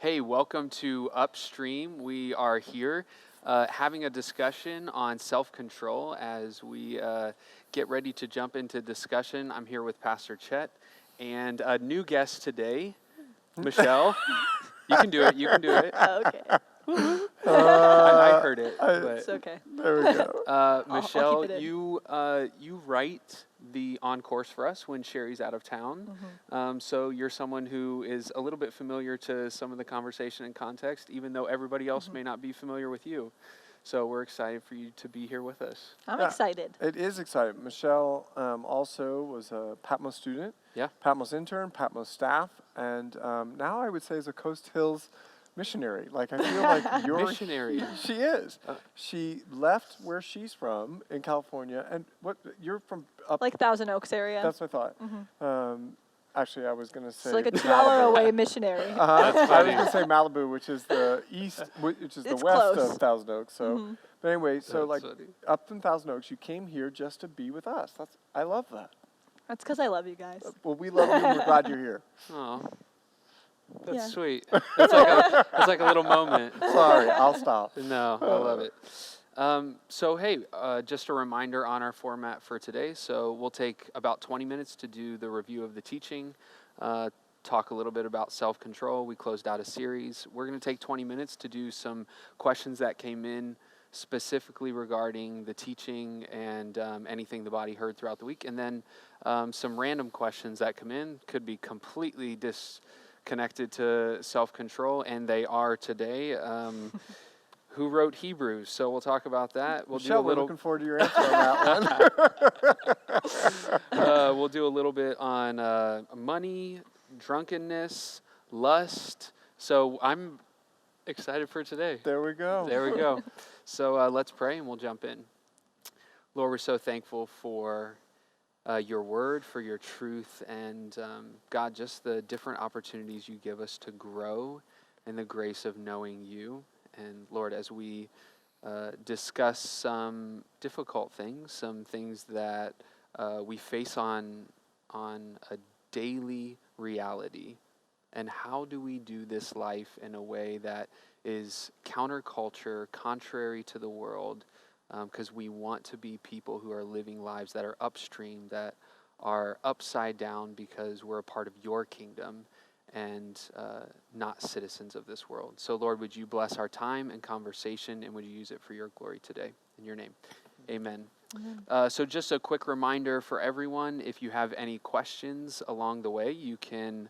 Hey, welcome to Upstream. We are here having a discussion on self-control as we get ready to jump into discussion. I'm here with Pastor Chet and a new guest today, Michelle. You can do it. You can do it. Oh, okay. I heard it. But, It's okay. There we go. Michelle, I'll keep it in. you write the on course for us when Sherry's out of town. So you're someone who is a little bit familiar to some of the conversation and context, even though everybody else may not be familiar with you. So we're excited for you to be here with us. I'm Yeah. excited. It is exciting. Michelle also was a Patmos student, Yeah. Patmos intern, Patmos staff, and now I would say is a Coast Hills missionary. Like I feel like you're Missionary. She is. She left where she's from in California, and what you're from up. Like Thousand Oaks area. That's what I thought. Actually, I was gonna say It's like a Malibu. 2-hour away missionary. That's I was funny. gonna say Malibu, which is the east, which is the It's west close. of Thousand Oaks. So, but anyway, so That's like funny. up in Thousand Oaks, you came here just to be with us. I love that. That's because I love you guys. Well, we love you. And we're glad you're here. Oh, that's Yeah. sweet. That's like a little moment. Sorry, I'll stop. No, I love it. So hey, just a reminder on our format for today. So we'll take about 20 minutes to do the review of the teaching, talk a little bit about self-control. We closed out a series. We're going to take 20 minutes to do some questions that came in specifically regarding the teaching and anything the body heard throughout the week. And then some random questions that come in could be completely disconnected to self-control, and they are today. Who wrote Hebrews? So we'll talk about that. We'll Michelle, do a little. we're looking forward to your answer on that one. We'll do a little bit on money, drunkenness, lust. So I'm excited for today. There we go. There we go. So let's pray and we'll jump in. Lord, we're so thankful for your word, for your truth, and God, just the different opportunities you give us to grow in the grace of knowing you. And Lord, as we discuss some difficult things, some things that we face on a daily reality, and how do we do this life in a way that is counterculture, contrary to the world, because we want to be people who are living lives that are upstream, that are upside down because we're a part of your kingdom and not citizens of this world. So Lord, would you bless our time and conversation, and would you use it for your glory today? In your name, amen. So just a quick reminder for everyone, if you have any questions along the way, you can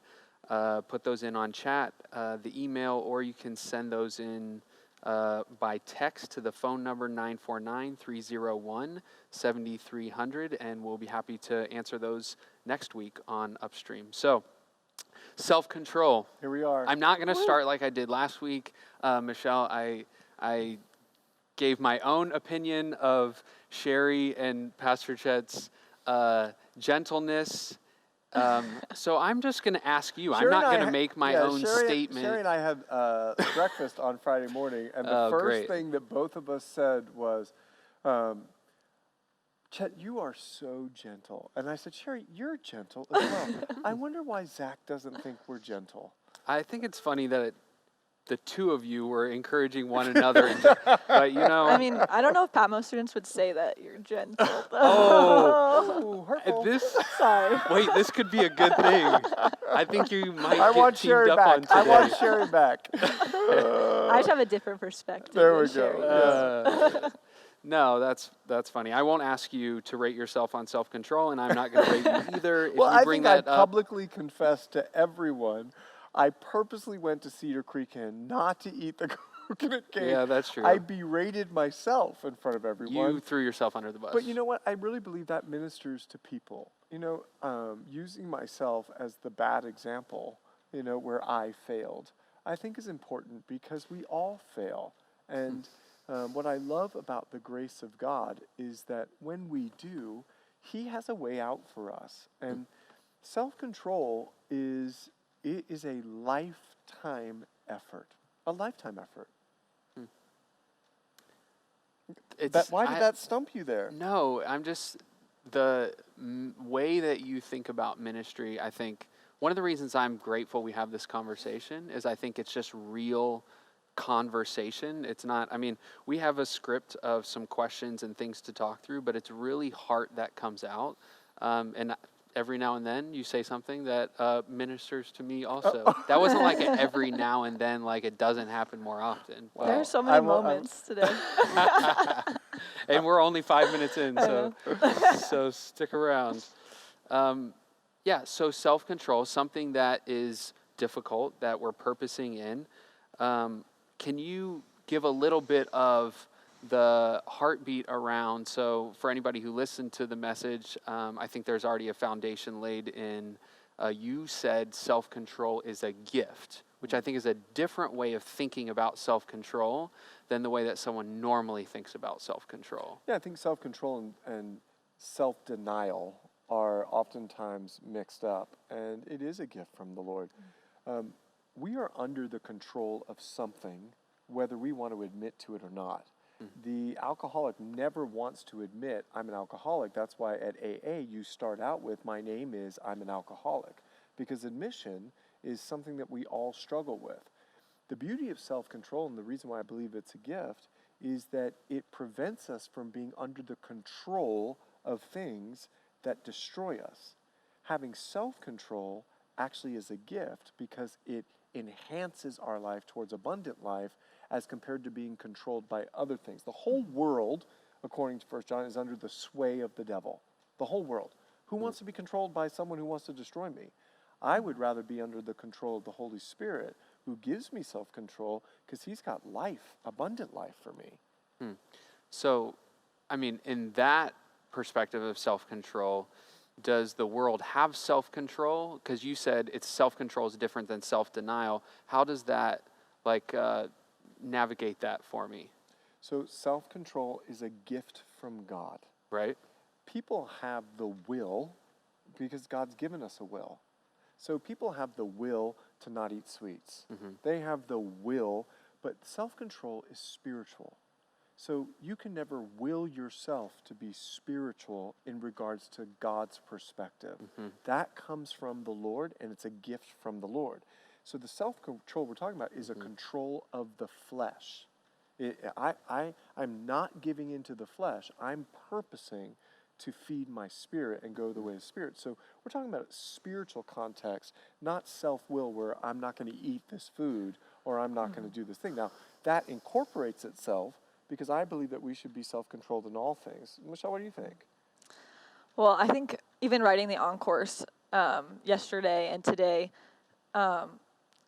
put those in on chat, the email, or you can send those in by text to the phone number 949-301-7300, and we'll be happy to answer those next week on Upstream. So, self-control. Here we are. I'm not going to start like I did last week. Michelle, I gave my own opinion of Sherry and Pastor Chet's gentleness. So I'm just going to ask you. Sherry I'm not and I going to make my own statement. Sherry and I had breakfast on Friday morning, and the Oh, first great. thing that both of us said was, Chet, you are so gentle. And I said, Sherry, you're gentle as well. I wonder why Zach doesn't think we're gentle. I think it's funny that the two of you were encouraging one another. But, you know. I mean, I don't know if Patmos students would say that you're gentle. Oh, hurtful. Sorry. Wait, this could be a good thing. I think you might I get want teamed Sherry up on back. today. I want Sherry back. I just have a different perspective. There than we go. Sherry. No, that's funny. I won't ask you to rate yourself on self-control, and I'm not going to rate you either. If Well, you I bring think I that up, publicly confessed to everyone I purposely went to Cedar Creek Inn not to eat the coconut cake. Yeah, that's true. I berated myself in front of everyone. you threw yourself under the bus. But you know what? I really believe that ministers to people. You know, using myself as the bad example, you know, where I failed, I think is important because we all fail. And what I love about the grace of God is that when we do, He has a way out for us. And self-control is a lifetime effort. A lifetime effort. Why did that stump you there? No, I'm just, the way that you think about ministry, I think one of the reasons I'm grateful we have this conversation is I think it's just real conversation. It's not, I mean, we have a script of some questions and things to talk through, but it's really heart that comes out. And every now and then you say something that ministers to me also. That wasn't like a every now and then, like it doesn't happen more often. Wow. There are so many moments today. And we're only 5 minutes in, I so so stick around. Yeah, so self-control, something that is difficult that we're purposing in. Can you give a little bit of the heartbeat around, so for anybody who listened to the message, I think there's already a foundation laid in, you said self-control is a gift, which I think is a different way of thinking about self-control than the way that someone normally thinks about self-control. Yeah, I think self-control and self-denial are oftentimes mixed up, and it is a gift from the Lord. We are under the control of something, whether we want to admit to it or not. The alcoholic never wants to admit, I'm an alcoholic. That's why at AA you start out with, my name is, I'm an alcoholic. Because admission is something that we all struggle with. The beauty of self-control, and the reason why I believe it's a gift, is that it prevents us from being under the control of things that destroy us. Having self-control actually is a gift because it enhances our life towards abundant life as compared to being controlled by other things. The whole world, according to 1 John, is under the sway of the devil. The whole world. Who wants to be controlled by someone who wants to destroy me? I would rather be under the control of the Holy Spirit, who gives me self-control because he's got life, abundant life for me. So, I mean, in that perspective of self-control, does the world have self-control? Because you said it's self-control is different than self-denial. How does that, navigate that for me? So self-control is a gift from God. Right? People have the will because God's given us a will. So people have the will to not eat sweets. They have the will, but self-control is spiritual. So you can never will yourself to be spiritual in regards to God's perspective. That comes from the Lord, and it's a gift from the Lord. So the self-control we're talking about is a control of the flesh. I'm not giving into the flesh. I'm purposing to feed my spirit and go the way of the Spirit. So we're talking about a spiritual context, not self-will where I'm not going to eat this food or I'm not going to do this thing. Now, that incorporates itself because I believe that we should be self-controlled in all things. Michelle, what do you think? Well, I think even writing the on-course yesterday and today,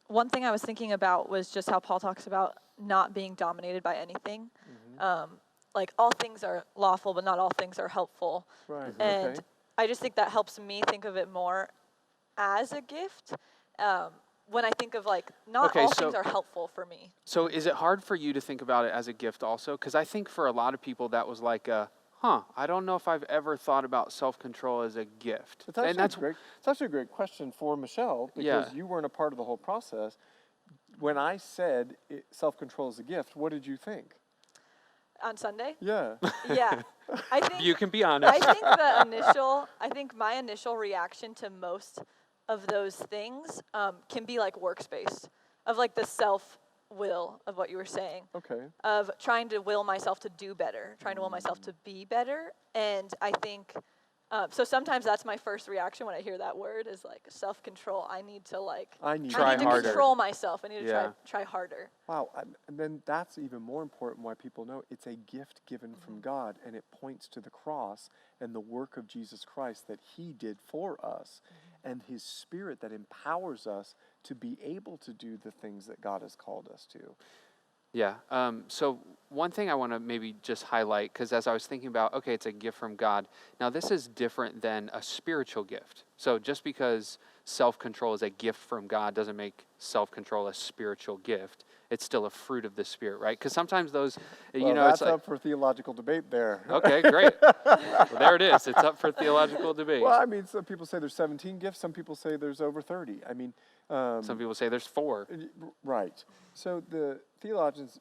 one thing I was thinking about was just how Paul talks about not being dominated by anything. Like all things are lawful, but not all things are helpful. Right. And Okay. I just think that helps me think of it more as a gift. When I think of not Okay, all so- things are helpful for me. So is it hard for you to think about it as a gift also? Because I think for a lot of people that was like I don't know if I've ever thought about self-control as a gift. It's actually a great question for Michelle because you weren't a part of the whole process. When I said self-control is a gift, what did you think? On Sunday? Yeah. Yeah. I think You can be honest. I think my initial reaction to most of those things can be like works-based, of like the self-will of what you were saying. Okay. Of trying to will myself to do better, trying to will myself to be better. And I think, so sometimes that's my first reaction when I hear that word is like self-control. I need to Try harder. control myself. I need to Yeah. try harder. Wow. And then that's even more important why people know it's a gift given from God, and it points to the cross and the work of Jesus Christ that he did for us and his Spirit that empowers us to be able to do the things that God has called us to. Yeah. So one thing I want to maybe just highlight, because as I was thinking about, okay, it's a gift from God. Now, this is different than a spiritual gift. So just because self-control is a gift from God doesn't make self-control a spiritual gift. It's still a fruit of the Spirit, right? Because sometimes those, Well, it's that's like, up for theological debate there. okay, great. Well, there it is. It's up for theological debate. Well, I mean, some people say there's 17 gifts. Some people say there's over 30. I mean, Some people say there's 4. right. So the theologians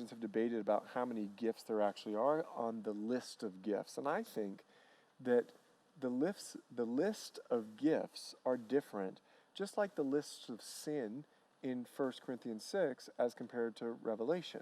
have debated about how many gifts there actually are on the list of gifts, and I think that the list of gifts are different just like the lists of sin in 1 Corinthians 6 as compared to Revelation.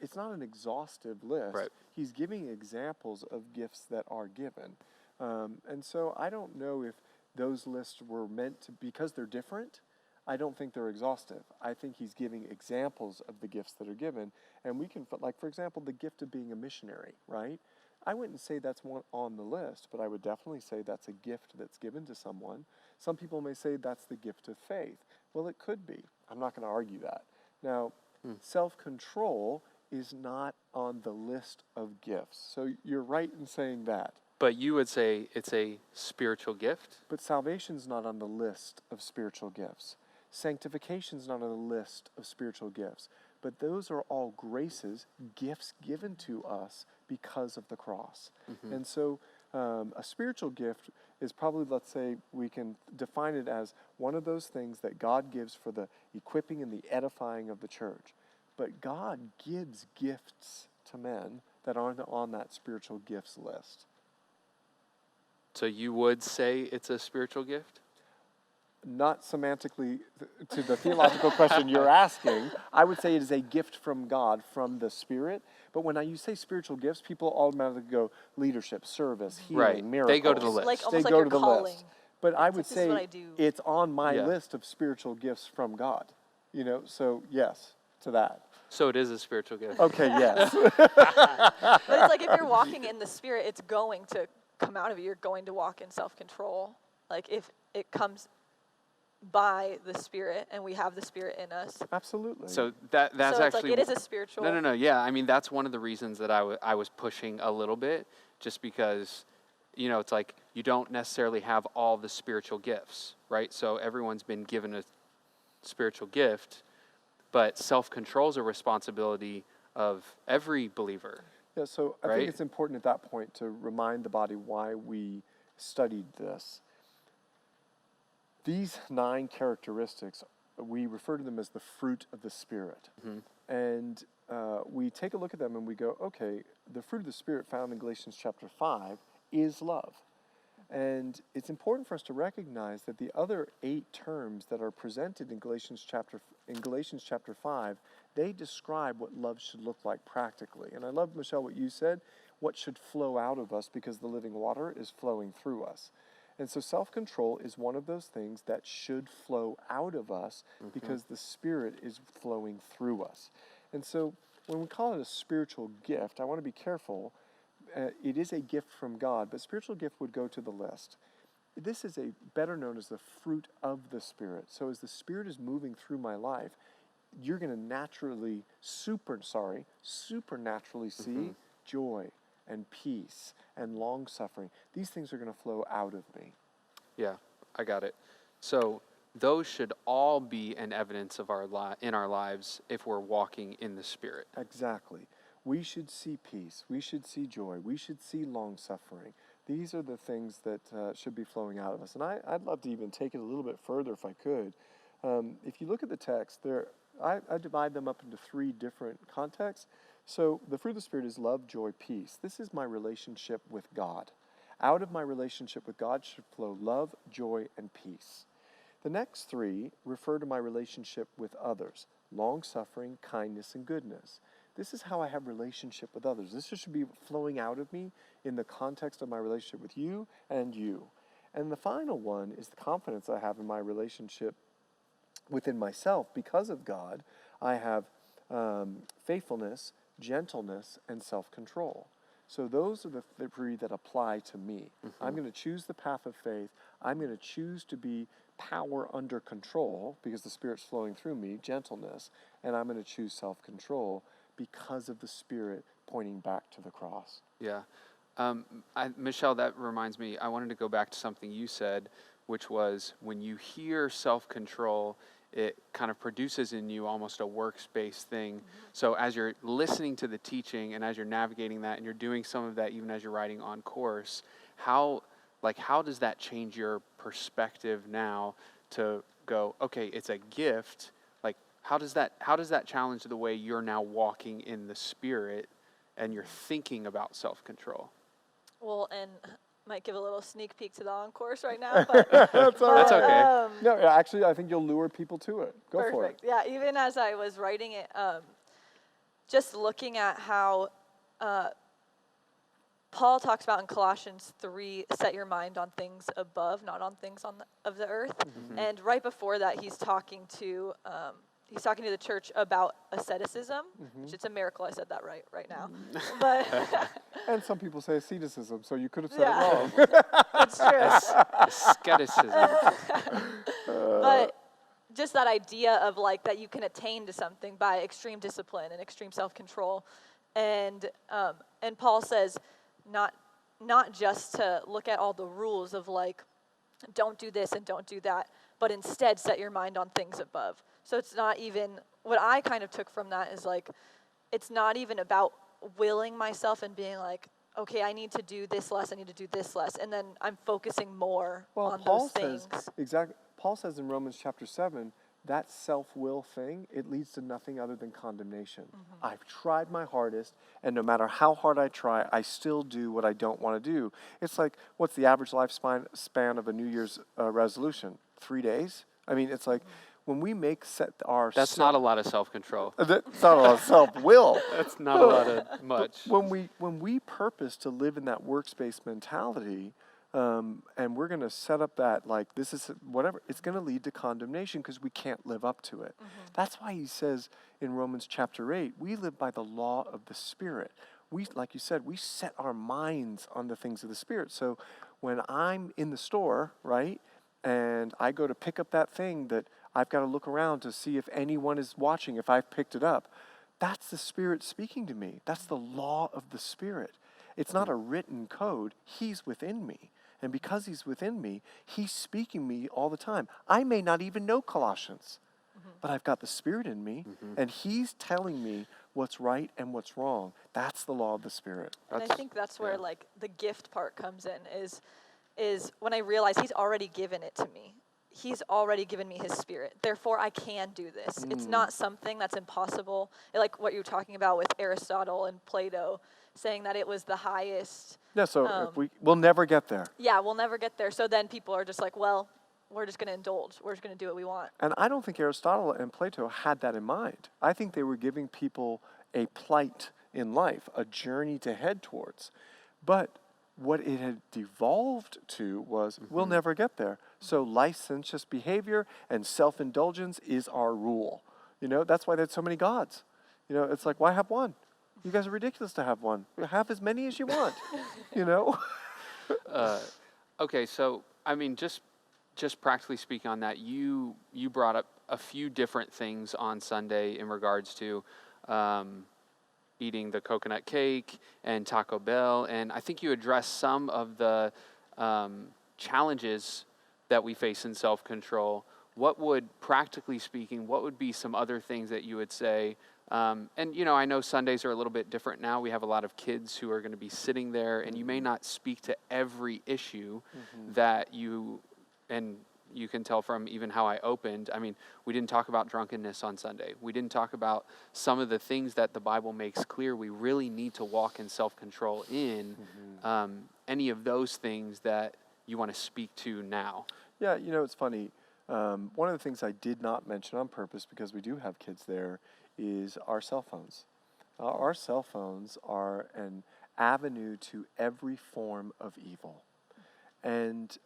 It's not an exhaustive list. Right. He's giving examples of gifts that are given. And so I don't know if those lists were meant to, because they're different, I don't think they're exhaustive. I think he's giving examples of the gifts that are given. And we can, like, for example, the gift of being a missionary, right? I wouldn't say that's one on the list, but I would definitely say that's a gift that's given to someone. Some people may say that's the gift of faith. Well, it could be. I'm not going to argue that. Now, self-control is not on the list of gifts. So you're right in saying that. But you would say it's a spiritual gift? But salvation's not on the list of spiritual gifts. Sanctification's not on the list of spiritual gifts. But those are all graces, gifts given to us because of the cross. And so a spiritual gift is probably, let's say, we can define it as one of those things that God gives for the equipping and the edifying of the church. But God gives gifts to men that aren't on that spiritual gifts list. So you would say it's a spiritual gift? Not semantically to the theological question you're asking. I would say it is a gift from God, from the Spirit. But when you say spiritual gifts, people automatically go leadership, service, healing, Right. miracles. They go to the list. Like, They almost like go your to the calling. list. But I It's would like, this is what I say do. it's on my Yeah. list of spiritual gifts from God. You know, so yes to that. So it is a spiritual gift. Okay, yes. But it's like if you're walking in the Spirit, it's going to come out of you. You're going to walk in self-control. Like if it comes by the Spirit and we have the Spirit in us. Absolutely. So that's so it's actually... like it is a spiritual. No. Yeah, I mean, that's one of the reasons that I was pushing a little bit, just because, you know, it's like you don't necessarily have all the spiritual gifts, right? So everyone's been given a spiritual gift, but self-control is a responsibility of every believer. Yeah, so I Right? think it's important at that point to remind the body why we studied this. These 9 characteristics, we refer to them as the fruit of the Spirit. And we take a look at them and we go, okay, the fruit of the Spirit found in Galatians chapter 5 is love. And it's important for us to recognize that the other 8 terms that are presented in Galatians chapter 5, they describe what love should look like practically. And I love, Michelle, what you said, what should flow out of us because the living water is flowing through us. And so self-control is one of those things that should flow out of us because the Spirit is flowing through us. And so when we call it a spiritual gift, I want to be careful. It is a gift from God, but spiritual gift would go to the list. This is better known as the fruit of the Spirit. So as the Spirit is moving through my life, you're going to supernaturally see joy and peace and long-suffering. These things are going to flow out of me. Yeah, I got it. So those should all be an evidence of in our lives if we're walking in the Spirit. Exactly. We should see peace. We should see joy. We should see long-suffering. These are the things that should be flowing out of us. And I'd love to even take it a little bit further if I could. If you look at the text, I divide them up into 3 different contexts. So the fruit of the Spirit is love, joy, peace. This is my relationship with God. Out of my relationship with God should flow love, joy, and peace. The next 3 refer to my relationship with others, long-suffering, kindness, and goodness. This is how I have relationship with others. This should be flowing out of me in the context of my relationship with you and you. And the final one is the confidence I have in my relationship within myself because of God. I have faithfulness, gentleness, and self-control. So those are the 3 that apply to me. I'm going to choose the path of faith. I'm going to choose to be power under control because the Spirit's flowing through me, gentleness, and I'm going to choose self-control because of the Spirit pointing back to the cross. Yeah. Michelle, that reminds me, I wanted to go back to something you said, which was when you hear self-control, it kind of produces in you almost a works-based thing. So as you're listening to the teaching and as you're navigating that and you're doing some of that even as you're writing on course, how does that change your perspective now to go, okay, it's a gift. Like, how does that challenge the way you're now walking in the Spirit and you're thinking about self-control? Well, and might give a little sneak peek to the on-course right now, but That's all That's right. okay. No, actually, I think you'll lure people to it. Go for it. perfect. Yeah, even as I was writing it, just looking at how Paul talks about in Colossians 3, set your mind on things above, not on things of the earth. Mm-hmm. And right before that, he's talking to the church about asceticism, which it's a miracle I said that right now. But And some people say asceticism, so you could have said Yeah. it wrong. it's true. Asceticism. But just that idea of like that you can attain to something by extreme discipline and extreme self-control, and Paul says not just to look at all the rules of like don't do this and don't do that, but instead set your mind on things above. So it's not even what I kind of took from that is like it's not even about willing myself and being like, okay, I need to do this less, I need to do this less, and then I'm focusing more on Paul those things. says exactly. Paul says in Romans chapter 7 that self-will thing, it leads to nothing other than condemnation. I've tried my hardest, and no matter how hard I try, I still do what I don't want to do. It's like, what's the average lifespan of a New Year's resolution? 3 days? I mean, it's like when we set our That's not a lot of self-control. That's not a lot of self-will. That's not a lot of much. When we purpose to live in that workspace mentality, and we're going to set up that, like, this is whatever, it's going to lead to condemnation because we can't live up to it. That's why he says in Romans chapter 8, we live by the law of the Spirit. We, like you said, we set our minds on the things of the Spirit. So when I'm in the store, right, and I go to pick up that thing that I've got to look around to see if anyone is watching, if I've picked it up, that's the Spirit speaking to me. That's the law of the Spirit. It's not a written code. He's within me. And because he's within me, he's speaking me all the time. I may not even know Colossians, but I've got the Spirit in me, and he's telling me what's right and what's wrong. That's the law of the Spirit. And I think that's where like the gift part comes in is when I realize he's already given it to me. He's already given me his Spirit. Therefore, I can do this. It's not something that's impossible. Like what you were talking about with Aristotle and Plato, saying that it was the highest. Yeah, so if we'll never get there. Yeah, we'll never get there. So then people are just like, well, we're just going to indulge. We're just going to do what we want. And I don't think Aristotle and Plato had that in mind. I think they were giving people a plight in life, a journey to head towards. But what it had devolved to was, we'll never get there. So licentious behavior and self-indulgence is our rule. You know, that's why there's so many gods. You know, it's like, why have one? You guys are ridiculous to have one. Have as many as you want, you know? Okay, so, I mean, just practically speaking on that, you brought up a few different things on Sunday in regards to eating the coconut cake and Taco Bell, and I think you addressed some of the challenges that we face in self-control. What would, practically speaking, what would be some other things that you would say? And, you know, I know Sundays are a little bit different now. We have a lot of kids who are going to be sitting there, and you may not speak to every issue that you can tell from even how I opened. I mean, we didn't talk about drunkenness on Sunday. We didn't talk about some of the things that the Bible makes clear we really need to walk in self-control in. Any of those things that you want to speak to now? Yeah, you know, it's funny. One of the things I did not mention on purpose, because we do have kids there, is our cell phones. Our cell phones are an avenue to every form of evil. And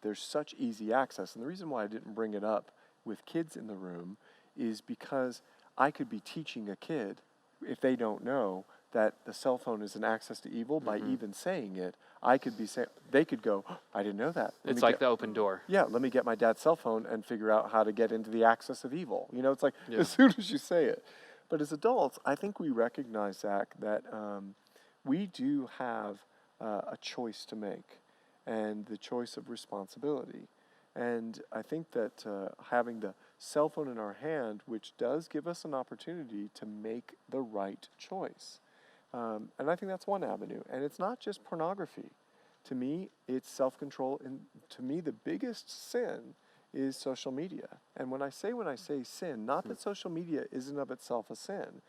there's such easy access. And the reason why I didn't bring it up with kids in the room is because I could be teaching a kid, if they don't know, that the cell phone is an access to evil by even saying it. I could be saying, they could go, oh, I didn't know that. It's like the open door. Yeah, let me get my dad's cell phone and figure out how to get into the access of evil. You know, it's like as soon as you say it. But as adults, I think we recognize, Zach, that we do have a choice to make, and the choice of responsibility. And I think that having the cell phone in our hand, which does give us an opportunity to make the right choice. And I think that's one avenue. And it's not just pornography. To me, it's self-control. And to me, the biggest sin is social media. And when I say sin, not that social media isn't of itself a sin,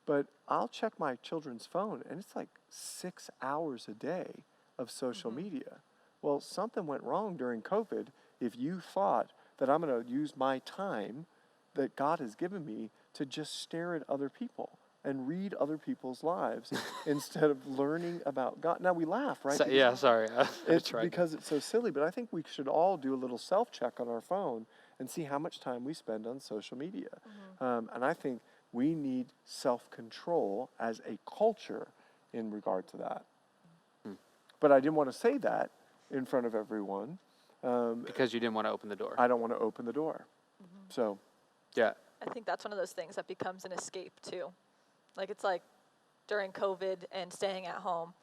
But I'll check my children's phone, and it's like 6 hours a day of social media. Well, something went wrong during COVID if you thought that I'm going to use my time that God has given me to just stare at other people and read other people's lives instead of learning about God. Now, we laugh, right? So, yeah, sorry. I It's tried. because it's so silly, but I think we should all do a little self-check on our phone and see how much time we spend on social media. And I think we need self-control as a culture in regard to that. But I didn't want to say that in front of everyone. Because you didn't want to open the door. I don't want to open the door. So, Yeah. I think that's one of those things that becomes an escape too. Like it's like during COVID and staying at home.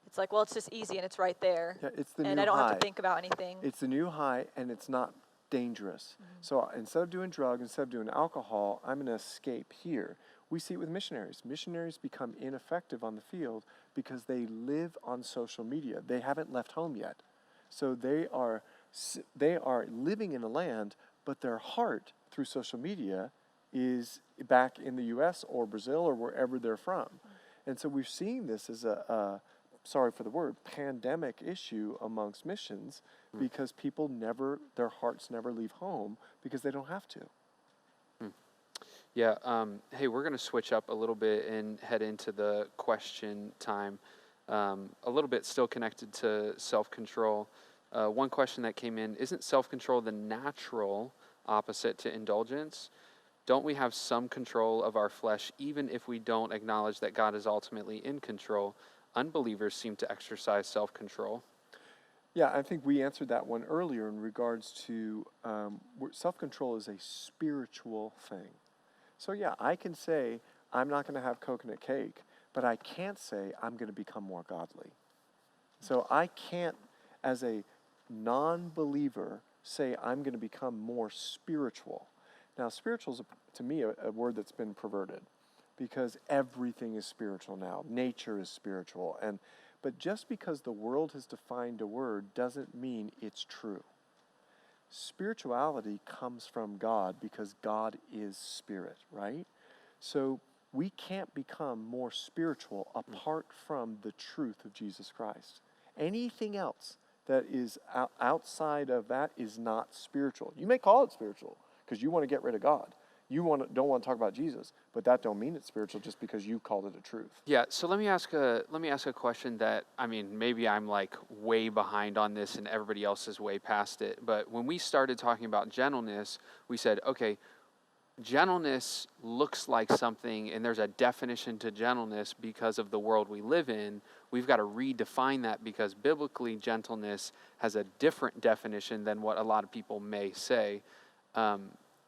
It's like, well, it's just easy and it's right there. yeah, it's the And new I don't high. have to think about anything. It's the new high, and it's not dangerous. So instead of doing drugs, instead of doing alcohol, I'm going to escape here. We see it with missionaries. Missionaries become ineffective on the field because they live on social media. They haven't left home yet. So they are living in a land, but their heart through social media is back in the U.S. or Brazil or wherever they're from. And so we're seeing this as a sorry for the word, pandemic issue amongst missions because people their hearts never leave home because they don't have to. Yeah. Hey, we're going to switch up a little bit and head into the question time. A little bit still connected to self-control. One question that came in, isn't self-control the natural opposite to indulgence? Don't we have some control of our flesh even if we don't acknowledge that God is ultimately in control? Unbelievers seem to exercise self-control. Yeah, I think we answered that one earlier in regards to self-control is a spiritual thing. So yeah, I can say I'm not going to have coconut cake, but I can't say I'm going to become more godly. So I can't, as a non-believer, say I'm going to become more spiritual. Now, spiritual is, to me, a word that's been perverted because everything is spiritual now. Nature is spiritual. But just because the world has defined a word doesn't mean it's true. Spirituality comes from God because God is spirit, right? So we can't become more spiritual apart from the truth of Jesus Christ. Anything else that is outside of that is not spiritual. You may call it spiritual because you want to get rid of God. You don't want to talk about Jesus, but that don't mean it's spiritual just because you called it a truth. Yeah, so let me ask a question that, I mean, maybe I'm like way behind on this and everybody else is way past it. But when we started talking about gentleness, we said, okay, gentleness looks like something, and there's a definition to gentleness because of the world we live in. We've got to redefine that because biblically gentleness has a different definition than what a lot of people may say.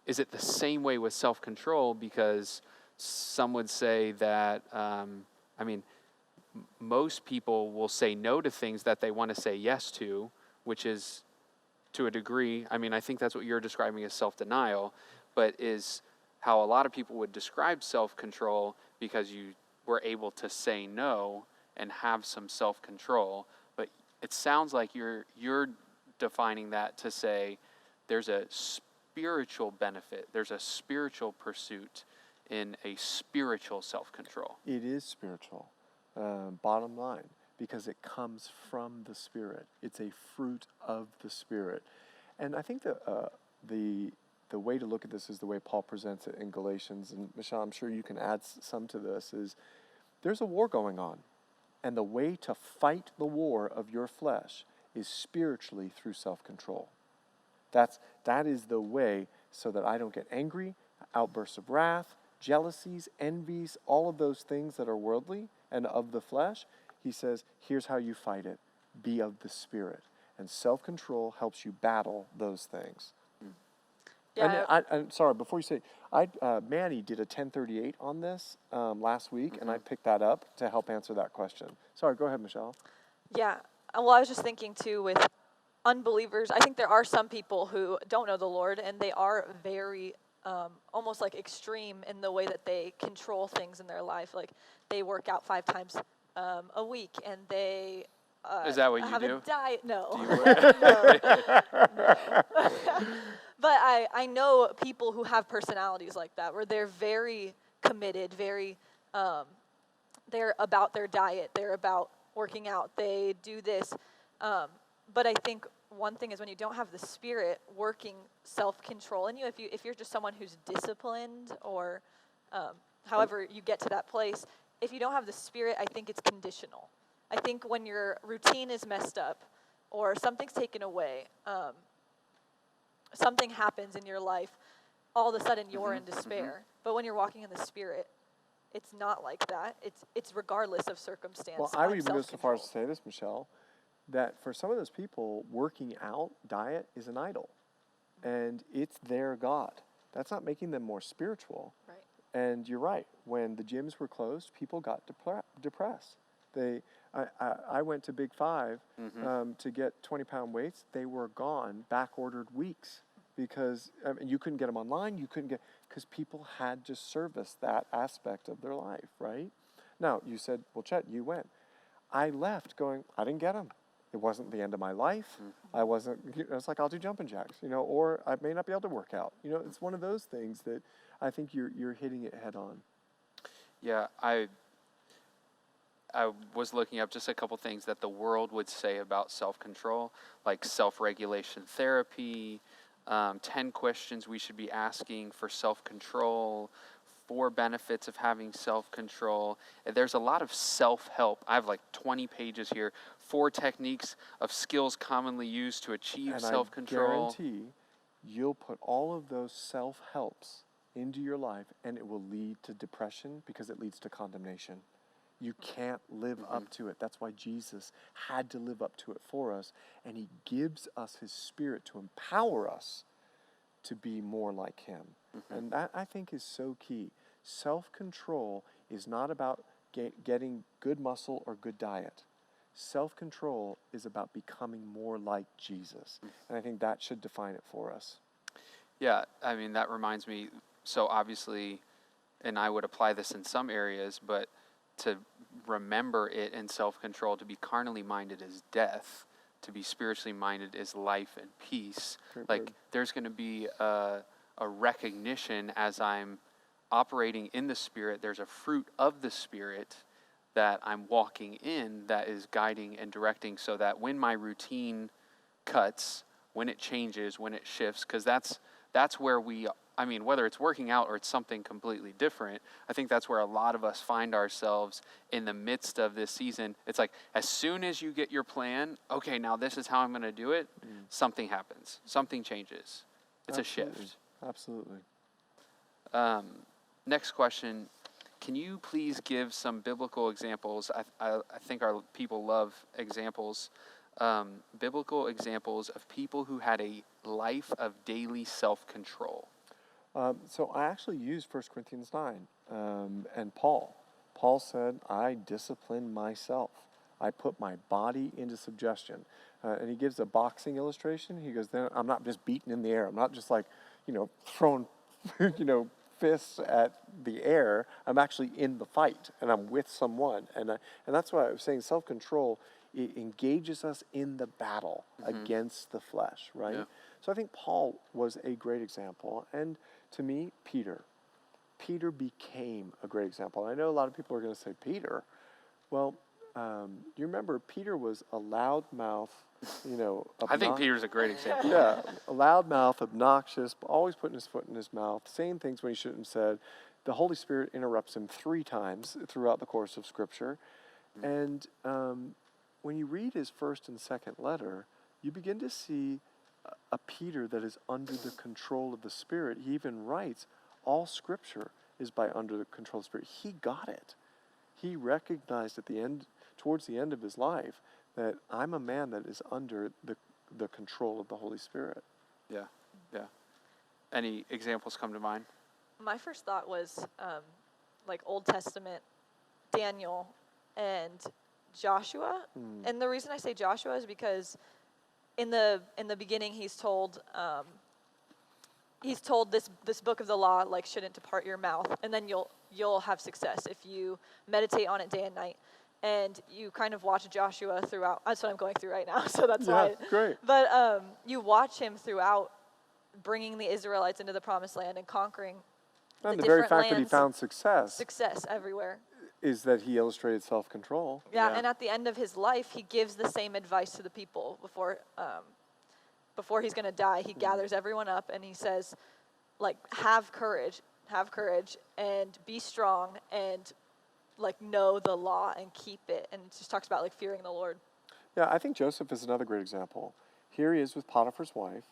Is it the same way with self-control? Because some would say that, most people will say no to things that they want to say yes to, which is, to a degree, I think that's what you're describing as self-denial, but is how a lot of people would describe self-control because you were able to say no and have some self-control. But it sounds like you're defining that to say there's a spiritual benefit, there's a spiritual pursuit in a spiritual self-control. It is spiritual, bottom line, because it comes from the Spirit. It's a fruit of the Spirit. And I think the way to look at this is the way Paul presents it in Galatians. And Michelle, I'm sure you can add some to this, is there's a war going on. And the way to fight the war of your flesh is spiritually through self-control. That is the way so that I don't get angry, outbursts of wrath, jealousies, envies, all of those things that are worldly and of the flesh. He says, here's how you fight it. Be of the Spirit. And self-control helps you battle those things. Yeah. I'm sorry, before you say, Manny did a 1038 on this last week, and I picked that up to help answer that question. Sorry, go ahead, Michelle. Yeah. Well, I was just thinking too with unbelievers. I think there are some people who don't know the Lord, and they are very almost like extreme in the way that they control things in their life. Like they work out 5 times a week, and they Is that what you have do? a diet. No. Do you work? No. But I know people who have personalities like that, where they're very committed, very they're about their diet, they're about working out, they do this. But I think one thing is when you don't have the Spirit working self-control in you, if you're just someone who's disciplined or however you get to that place, if you don't have the Spirit, I think it's conditional. I think when your routine is messed up or something's taken away, something happens in your life, all of a sudden you're in despair. But when you're walking in the Spirit, it's not like that. It's regardless of circumstance. Well, I would I'm even go so far as to self-controlled. say this, Michelle, that for some of those people, working out, diet is an idol. And it's their God. That's not making them more spiritual. Right. And you're right. When the gyms were closed, people got depressed. I went to Big Five to get 20-pound weights. They were gone, back-ordered weeks, because you couldn't get them online. You couldn't get, because people had to service that aspect of their life, right? Now, you said, well, Chet, you went. I left going, I didn't get them. It wasn't the end of my life. I was like, I'll do jumping jacks, or I may not be able to work out. It's one of those things that I think you're hitting it head on. Yeah, I was looking up just a couple things that the world would say about self-control, like self-regulation therapy, 10 questions we should be asking for self-control, 4 benefits of having self-control. There's a lot of self-help. I have like 20 pages here, 4 techniques of skills commonly used to achieve And self-control. I guarantee you'll put all of those self-helps into your life, and it will lead to depression because it leads to condemnation. You can't live up to it. That's why Jesus had to live up to it for us, and he gives us his Spirit to empower us to be more like him. And that, I think, is so key. Self-control is not about getting good muscle or good diet. Self-control is about becoming more like Jesus. And I think that should define it for us. Yeah, I mean, that reminds me, so obviously, and I would apply this in some areas, but to remember it in self-control, to be carnally minded is death, to be spiritually minded is life and peace. Great Like, word. there's going to be a recognition as I'm operating in the Spirit. There's a fruit of the Spirit that I'm walking in that is guiding and directing, so that when my routine cuts, when it changes, when it shifts, because that's where whether it's working out or it's something completely different, I think that's where a lot of us find ourselves in the midst of this season. It's like, as soon as you get your plan, okay, now this is how I'm going to do it, something happens. Something changes. It's Absolutely. a shift. Absolutely. Next question. Can you please give some biblical examples? I think our people love examples. Biblical examples of people who had a life of daily self-control. So I actually used 1 Corinthians 9 and Paul. Paul said, I discipline myself. I put my body into subjection. And he gives a boxing illustration. He goes, then I'm not just beaten in the air. I'm not just like, throwing, fists at the air. I'm actually in the fight, and I'm with someone. And that's why I was saying self-control, it engages us in the battle against the flesh, right? Yeah. So I think Paul was a great example. And to me, Peter became a great example. And I know a lot of people are going to say, Peter? Well, you remember Peter was a loudmouth, I think Peter's a great example. yeah, a loudmouth, obnoxious, always putting his foot in his mouth, saying things when he shouldn't have said. The Holy Spirit interrupts him 3 times throughout the course of Scripture. And when you read his first and second letter, you begin to see a Peter that is under the control of the Spirit. He even writes, all Scripture is by under the control of the Spirit. He got it. He recognized towards the end of his life, that I'm a man that is under the control of the Holy Spirit. Yeah. Any examples come to mind? My first thought was like Old Testament, Daniel and Joshua. And the reason I say Joshua is because in the beginning he's told this book of the law shouldn't depart your mouth, and then you'll have success if you meditate on it day and night. And you kind of watch Joshua throughout. That's what I'm going through right now, so that's why. Great. But you watch him throughout bringing the Israelites into the promised land and conquering And the very different fact that he lands, found success success everywhere. is that he illustrated self-control. Yeah, Yeah. and at the end of his life, he gives the same advice to the people before he's going to die. He gathers everyone up and he says, like, have courage, and be strong, and like know the law and keep it. And it just talks about like fearing the Lord. Yeah, I think Joseph is another great example. Here he is with Potiphar's wife,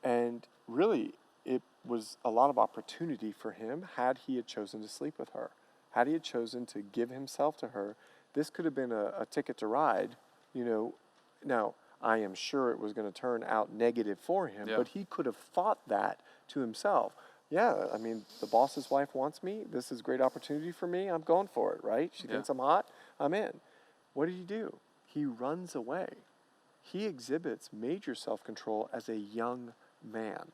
and really it was a lot of opportunity for him had he had chosen to sleep with her. Had he had chosen to give himself to her, this could have been a ticket to ride, you know. Now, I am sure it was going to turn out negative for him, Yeah. but he could have thought that to himself. Yeah, I mean, the boss's wife wants me. This is a great opportunity for me. I'm going for it, right? She Yeah. thinks I'm hot. I'm in. What did he do? He runs away. He exhibits major self-control as a young man.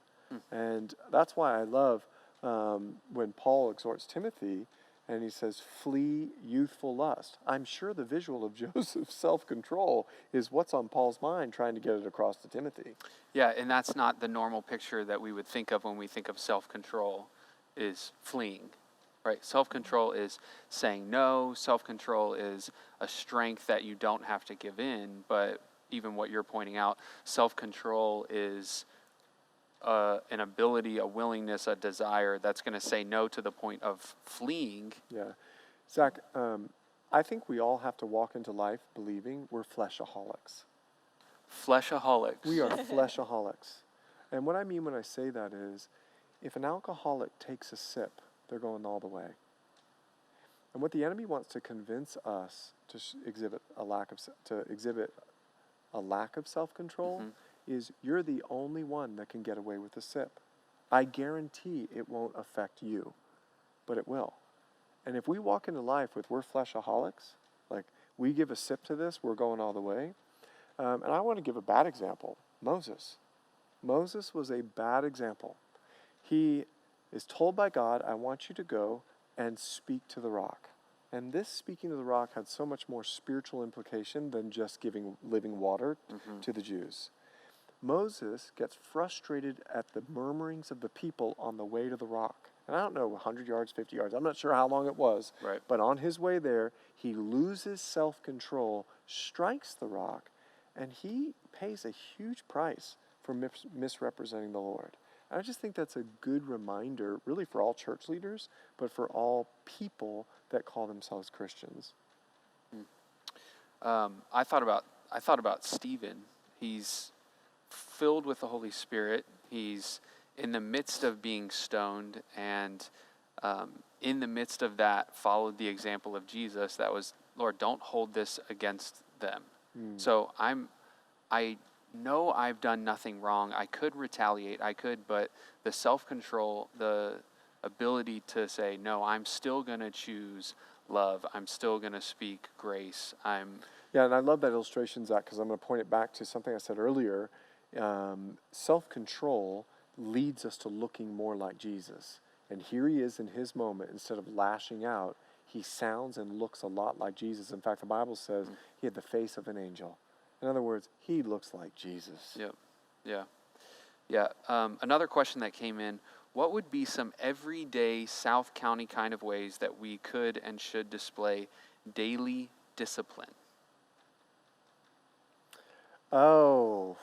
And that's why I love when Paul exhorts Timothy and he says, flee youthful lust. I'm sure the visual of Joseph's self-control is what's on Paul's mind trying to get it across to Timothy. Yeah, and that's not the normal picture that we would think of when we think of self-control, is fleeing, right? Self-control is saying no. Self-control is a strength that you don't have to give in, but even what you're pointing out, self-control is an ability, a willingness, a desire that's going to say no to the point of fleeing. Yeah. Zach, I think we all have to walk into life believing we're fleshaholics. Fleshaholics. We are fleshaholics. And what I mean when I say that is, if an alcoholic takes a sip, they're going all the way. And what the enemy wants to convince us to exhibit a lack of self-control is you're the only one that can get away with a sip. I guarantee it won't affect you, but it will. And if we walk into life with we're fleshaholics, like we give a sip to this, we're going all the way. And I want to give a bad example. Moses. Moses was a bad example. He is told by God, I want you to go and speak to the rock. And this speaking to the rock had so much more spiritual implication than just giving living water to the Jews. Moses gets frustrated at the murmurings of the people on the way to the rock. And I don't know, 100 yards, 50 yards, I'm not sure how long it was. Right. But on his way there, he loses self-control, strikes the rock, and he pays a huge price for misrepresenting the Lord. And I just think that's a good reminder, really for all church leaders, but for all people that call themselves Christians. I thought about Stephen. He's filled with the Holy Spirit. He's in the midst of being stoned, and in the midst of that, followed the example of Jesus. That was, Lord, don't hold this against them. So I know I've done nothing wrong. I could retaliate. But the self-control, the ability to say, no, I'm still going to choose love. I'm still going to speak grace. Yeah, and I love that illustration, Zach, because I'm going to point it back to something I said earlier. Self-control leads us to looking more like Jesus. And here he is in his moment. Instead of lashing out, he sounds and looks a lot like Jesus. In fact, the Bible says he had the face of an angel. In other words, he looks like Jesus. Yep. Yeah. Another question that came in, what would be some everyday South County kind of ways that we could and should display daily discipline? Oh,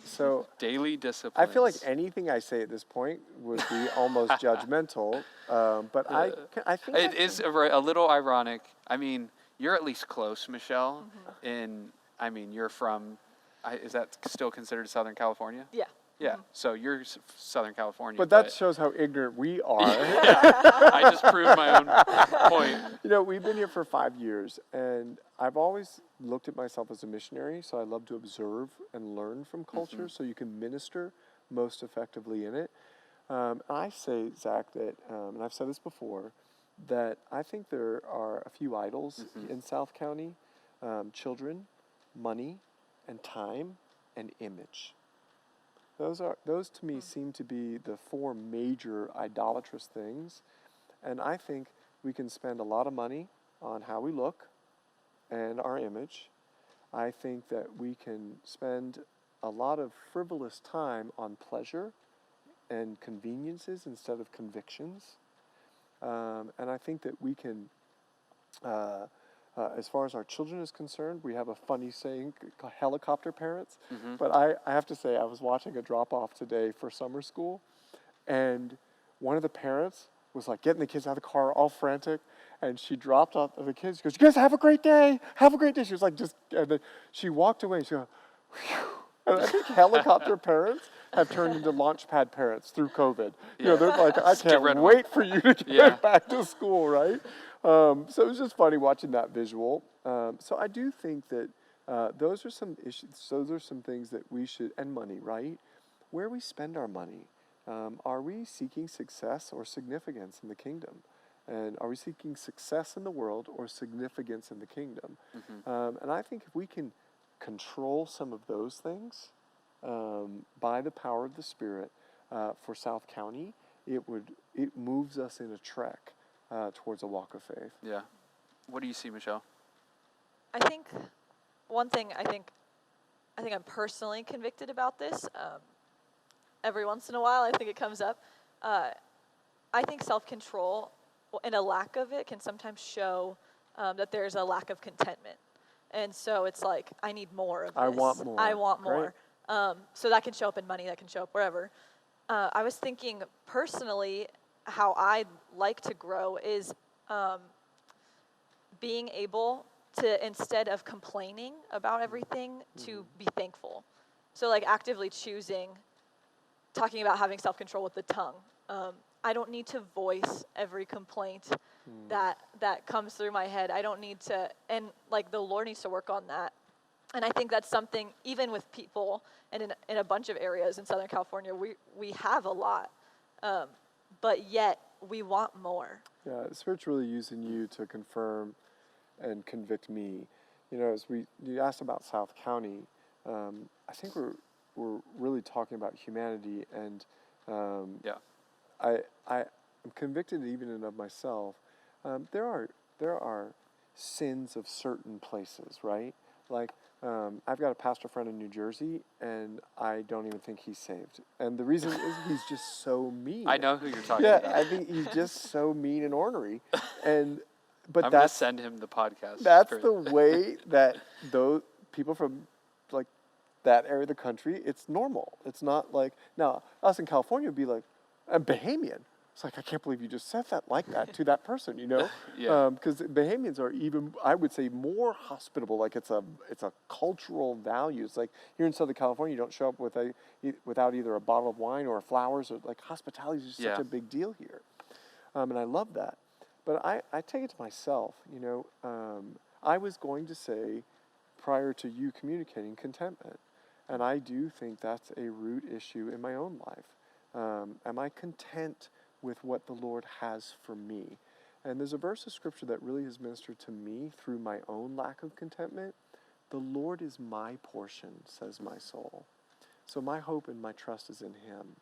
so Daily discipline. I feel like anything I say at this point would be almost judgmental, but I think it is a little ironic. I mean, you're at least close, Michelle. You're from, is that still considered Southern California? Yeah. Yeah, so you're Southern California. But that shows how ignorant we are. I just proved my own point. You know, we've been here for 5 years, and I've always looked at myself as a missionary, so I love to observe and learn from culture so you can minister most effectively in it. I say, Zach, that, and I've said this before, that I think there are a few idols in South County, children, money, and time, and image. Those to me seem to be the four major idolatrous things, and I think we can spend a lot of money on how we look and our image. I think that we can spend a lot of frivolous time on pleasure and conveniences instead of convictions. And I think that we can, as far as our children is concerned, we have a funny saying called helicopter parents. Mm-hmm. But I have to say, I was watching a drop-off today for summer school, and one of the parents was like getting the kids out of the car all frantic, and she dropped off the kids. She goes, "You guys have a great day. Have a great day." She was like and then she walked away and she goes, "Whew." And I think helicopter parents have turned into launchpad parents through COVID. You know, they're like, "I Just get rid can't of wait for you to get Yeah. back to school," right? So it was just funny watching that visual. So I do think that those are some issues. Those are some things that we should, and money, right? Where we spend our money. Are we seeking success or significance in the kingdom? And are we seeking success in the world or significance in the kingdom? Mm-hmm. And I think if we can control some of those things by the power of the Spirit for South County, it moves us in a trek towards a walk of faith. Yeah. What do you see, Michelle? I think one thing I think I'm personally convicted about this. Every once in a while, I think it comes up. I think self-control and a lack of it can sometimes show that there's a lack of contentment. And so it's like, I need more of this. I want more. I want Great. more. So that can show up in money, that can show up wherever. I was thinking personally, how I like to grow is being able to, instead of complaining about everything, to be thankful. So like actively choosing, talking about having self-control with the tongue. I don't need to voice every complaint that comes through my head. I don't need to, and like the Lord needs to work on that. And I think that's something, even with people and in a bunch of areas in Southern California, we have a lot, but yet we want more. Yeah, the Spirit's really using you to confirm and convict me. You know, as you asked about South County, I think we're really talking about humanity, and I'm convicted even in of myself. There are sins of certain places, right? Like I've got a pastor friend in New Jersey, and I don't even think he's saved. And the reason is he's just so mean. I know who you're talking Yeah, about. I think he's just so mean and ornery. But I'm going to that's send him the podcast. that's the way that those people from like that area of the country, it's normal. It's not like, now us in California would be like, I'm Bahamian. It's like, I can't believe you just said that like that to that person, you know? Yeah. Because Bahamians are even, I would say, more hospitable. Like it's a cultural value. It's like here in Southern California, you don't show up without either a bottle of wine or flowers, or like hospitality is just such a big deal here. And I love that. But I take it to myself, you know. I was going to say, prior to you communicating, contentment. And I do think that's a root issue in my own life. Am I content with what the Lord has for me? And there's a verse of Scripture that really has ministered to me through my own lack of contentment. The Lord is my portion, says my soul. So my hope and my trust is in Him.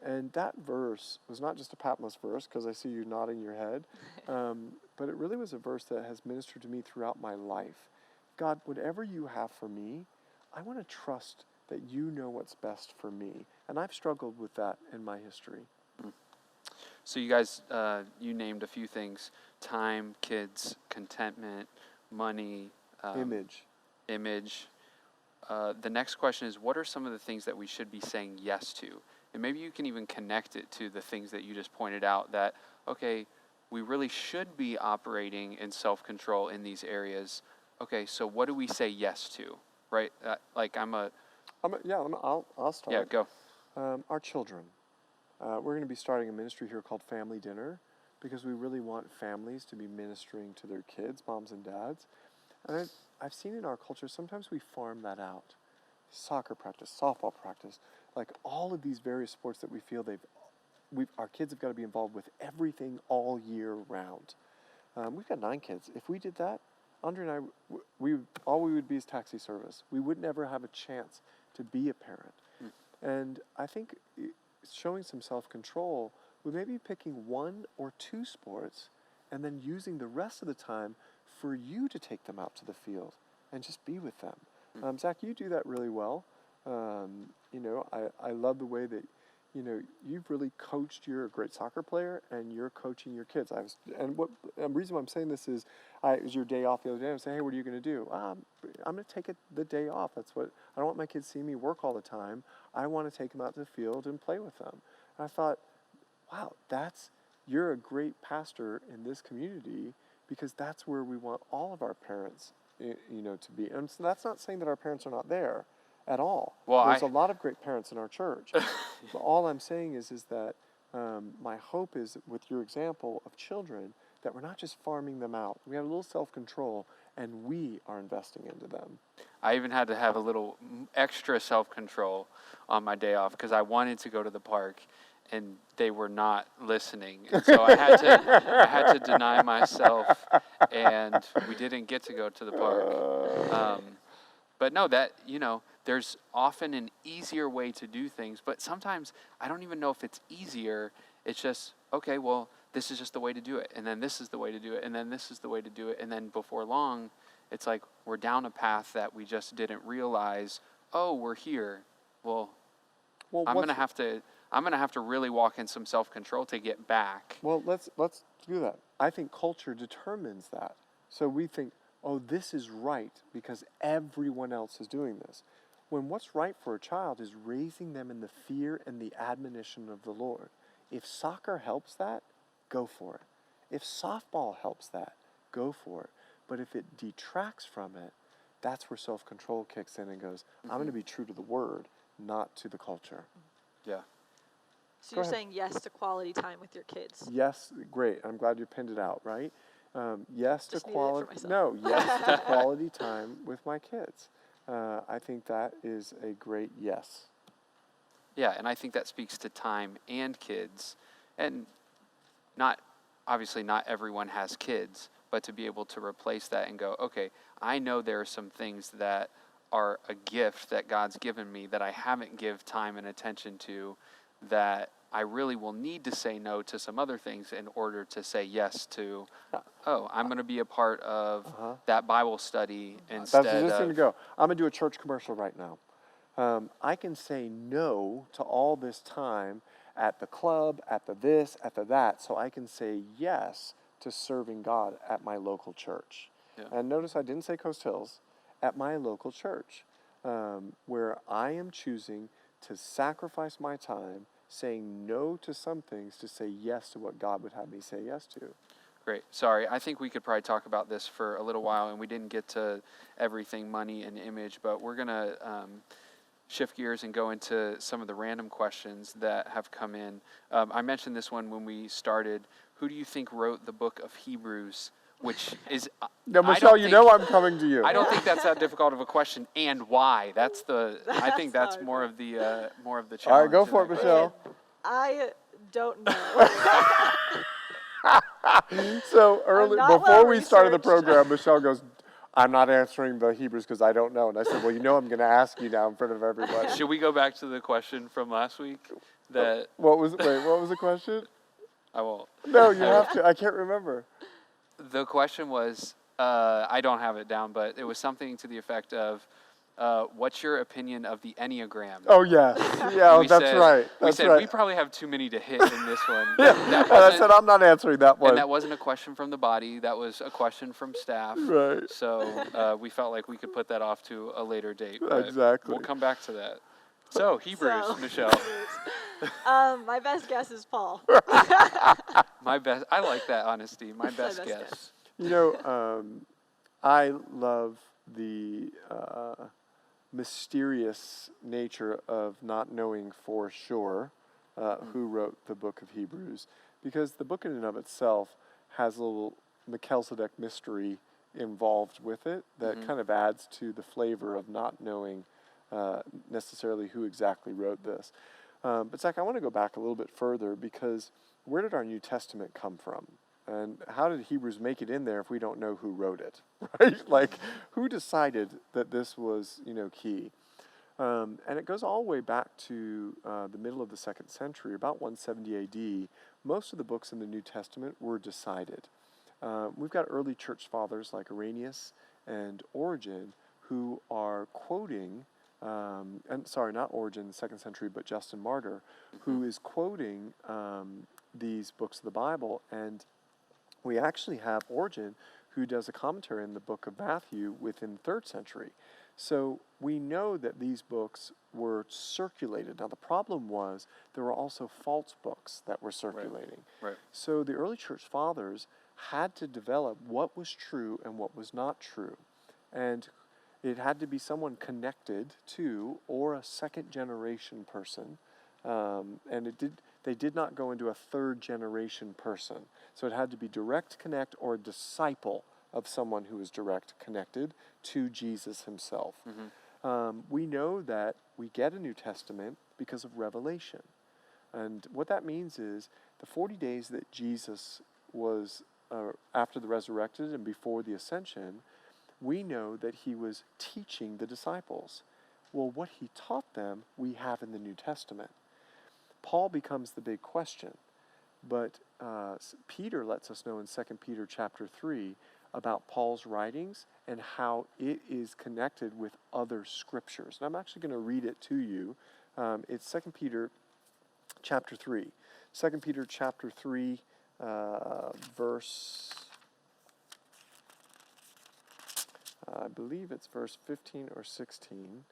And that verse was not just a Patmos verse, because I see you nodding your head, but it really was a verse that has ministered to me throughout my life. God, whatever you have for me, I want to trust that you know what's best for me. And I've struggled with that in my history. So you guys, you named a few things: time, kids, contentment, money, Image. The next question is, what are some of the things that we should be saying yes to? And maybe you can even connect it to the things that you just pointed out, that, okay, we really should be operating in self-control in these areas. Okay, so what do we say yes to, right? I'll start. Yeah, go. Our children. We're going to be starting a ministry here called Family Dinner, because we really want families to be ministering to their kids, moms and dads. And I've seen in our culture, sometimes we farm that out. Soccer practice, softball practice, like all of these various sports that we feel our kids have got to be involved with everything all year round. We've got 9 kids. If we did that, Andre and I, all we would be is taxi service. We would never have a chance to be a parent. And I think showing some self-control with maybe picking 1 or 2 sports and then using the rest of the time for you to take them out to the field and just be with them. Zach, you do that really well. You know, I love the way that you've really coached. You're a great soccer player, and you're coaching your kids. The reason why I'm saying this is, it was your day off the other day. I'm saying, hey, what are you going to do? I'm going to take the day off. I don't want my kids seeing me work all the time. I want to take them out to the field and play with them. And I thought, wow, you're a great pastor in this community, because that's where we want all of our parents, to be. And so that's not saying that our parents are not there at all. Well, There's a lot of great parents in our church. But all I'm saying is that my hope is, with your example of children, that we're not just farming them out. We have a little self-control, and we are investing into them. I even had to have a little extra self-control on my day off because I wanted to go to the park, and they were not listening. And so I had to deny myself, and we didn't get to go to the park. But no, there's often an easier way to do things, but sometimes I don't even know if it's easier. It's just, okay, well, this is just the way to do it, and then this is the way to do it, and then this is the way to do it, and then before long, it's like we're down a path that we just didn't realize, oh, we're here. Well I'm going to have to really walk in some self-control to get back. Well, let's do that. I think culture determines that. So we think, oh, this is right because everyone else is doing this. When what's right for a child is raising them in the fear and the admonition of the Lord. If soccer helps that, go for it. If softball helps that, go for it. But if it detracts from it, that's where self-control kicks in and goes, I'm going to be true to the word, not to the culture. Yeah. So you're saying yes to quality time with your kids? Yes, great. I'm glad you pinned it out, right? Yes Just to quality. No, yes to quality time with my kids. I think that is a great yes. Yeah, and I think that speaks to time and kids. And obviously not everyone has kids, but to be able to replace that and go, okay, I know there are some things that are a gift that God's given me that I haven't give time and attention to, that I really will need to say no to some other things in order to say yes to, I'm going to be a part of that Bible study instead That's just going to of... go. I'm going to do a church commercial right now. I can say no to all this time at the club, at the this, at the that, so I can say yes to serving God at my local church. Yeah. And notice I didn't say Coast Hills, at my local church, where I am choosing to sacrifice my time, saying no to some things to say yes to what God would have me say yes to. Great. Sorry, I think we could probably talk about this for a little while, and we didn't get to everything money and image, but we're going to shift gears and go into some of the random questions that have come in. I mentioned this one when we started. Who do you think wrote the book of Hebrews? Which is... Now, Michelle, I'm coming to you. I don't think that's that difficult of a question, and why. I think that's more of the challenge. All right, go for it, Michelle. I don't know. So before we started the researched. program, Michelle goes, I'm not answering the Hebrews because I don't know. And I said, well, I'm going to ask you now in front of everybody. Should we go back to the question from last week? What was the question? I won't. No, you have to. I can't remember. The question was, I don't have it down, but it was something to the effect of, what's your opinion of the Enneagram? Oh, yes. Yeah, right. We said we probably have too many to hit in this one. And I said, I'm not answering that one. And that wasn't a question from the body. That was a question from staff. Right. So we felt like we could put that off to a later date. Exactly. We'll come back to that. So, Hebrews, Michelle. My best guess is Paul. I like that honesty. My best guess. I love the mysterious nature of not knowing for sure who wrote the book of Hebrews, because the book in and of itself has a little Melchizedek mystery involved with it that kind of adds to the flavor of not knowing necessarily who exactly wrote this. But Zach, I want to go back a little bit further, because where did our New Testament come from? And how did Hebrews make it in there if we don't know who wrote it, right? Like, who decided that this was, key? And it goes all the way back to the middle of the 2nd century, about 170 AD. Most of the books in the New Testament were decided. We've got early church fathers like Irenaeus and Origen who are quoting and sorry, not Origen, the 2nd century, but Justin Martyr, who is quoting these books of the Bible. And we actually have Origen, who does a commentary in the book of Matthew within the 3rd century. So we know that these books were circulated. Now the problem was there were also false books that were circulating. Right. So the early church fathers had to develop what was true and what was not true. And it had to be someone connected to or a second generation person. They did not go into a 3rd generation person. So it had to be direct connect or a disciple of someone who was direct connected to Jesus himself. We know that we get a New Testament because of revelation. And what that means is the 40 days that Jesus was after the resurrected and before the ascension, we know that he was teaching the disciples. Well, what he taught them, we have in the New Testament. Paul becomes the big question, but Peter lets us know in 2 Peter chapter 3 about Paul's writings and how it is connected with other scriptures. And I'm actually going to read it to you. It's 2 Peter chapter 3. 2 Peter chapter 3, verse, I believe it's verse 15 or 16.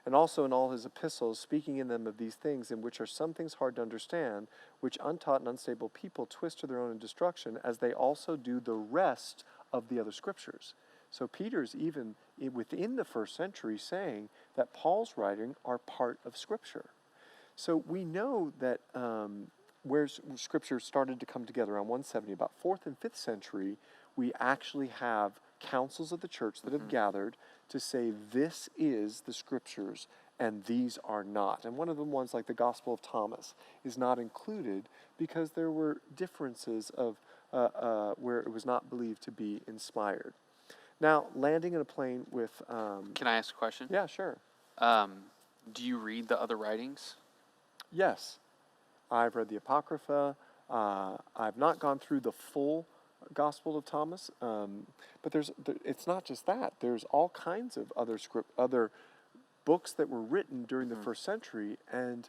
And also in all his epistles, speaking in them of these things, in which are some things hard to understand, which untaught and unstable people twist to their own destruction, as they also do the rest of the other scriptures. So Peter's even within the 1st century saying that Paul's writing are part of Scripture. So we know that where Scripture started to come together around 170, about 4th and 5th century, we actually have councils of the church that have gathered to say this is the Scriptures and these are not. And one of the ones, like the Gospel of Thomas, is not included because there were differences of where it was not believed to be inspired. Now, landing in a plane with... Can I ask a question? Yeah, sure. Do you read the other writings? Yes. I've read the Apocrypha. I've not gone through the full Gospel of Thomas, but it's not just that. There's all kinds of other books that were written during the 1st century, and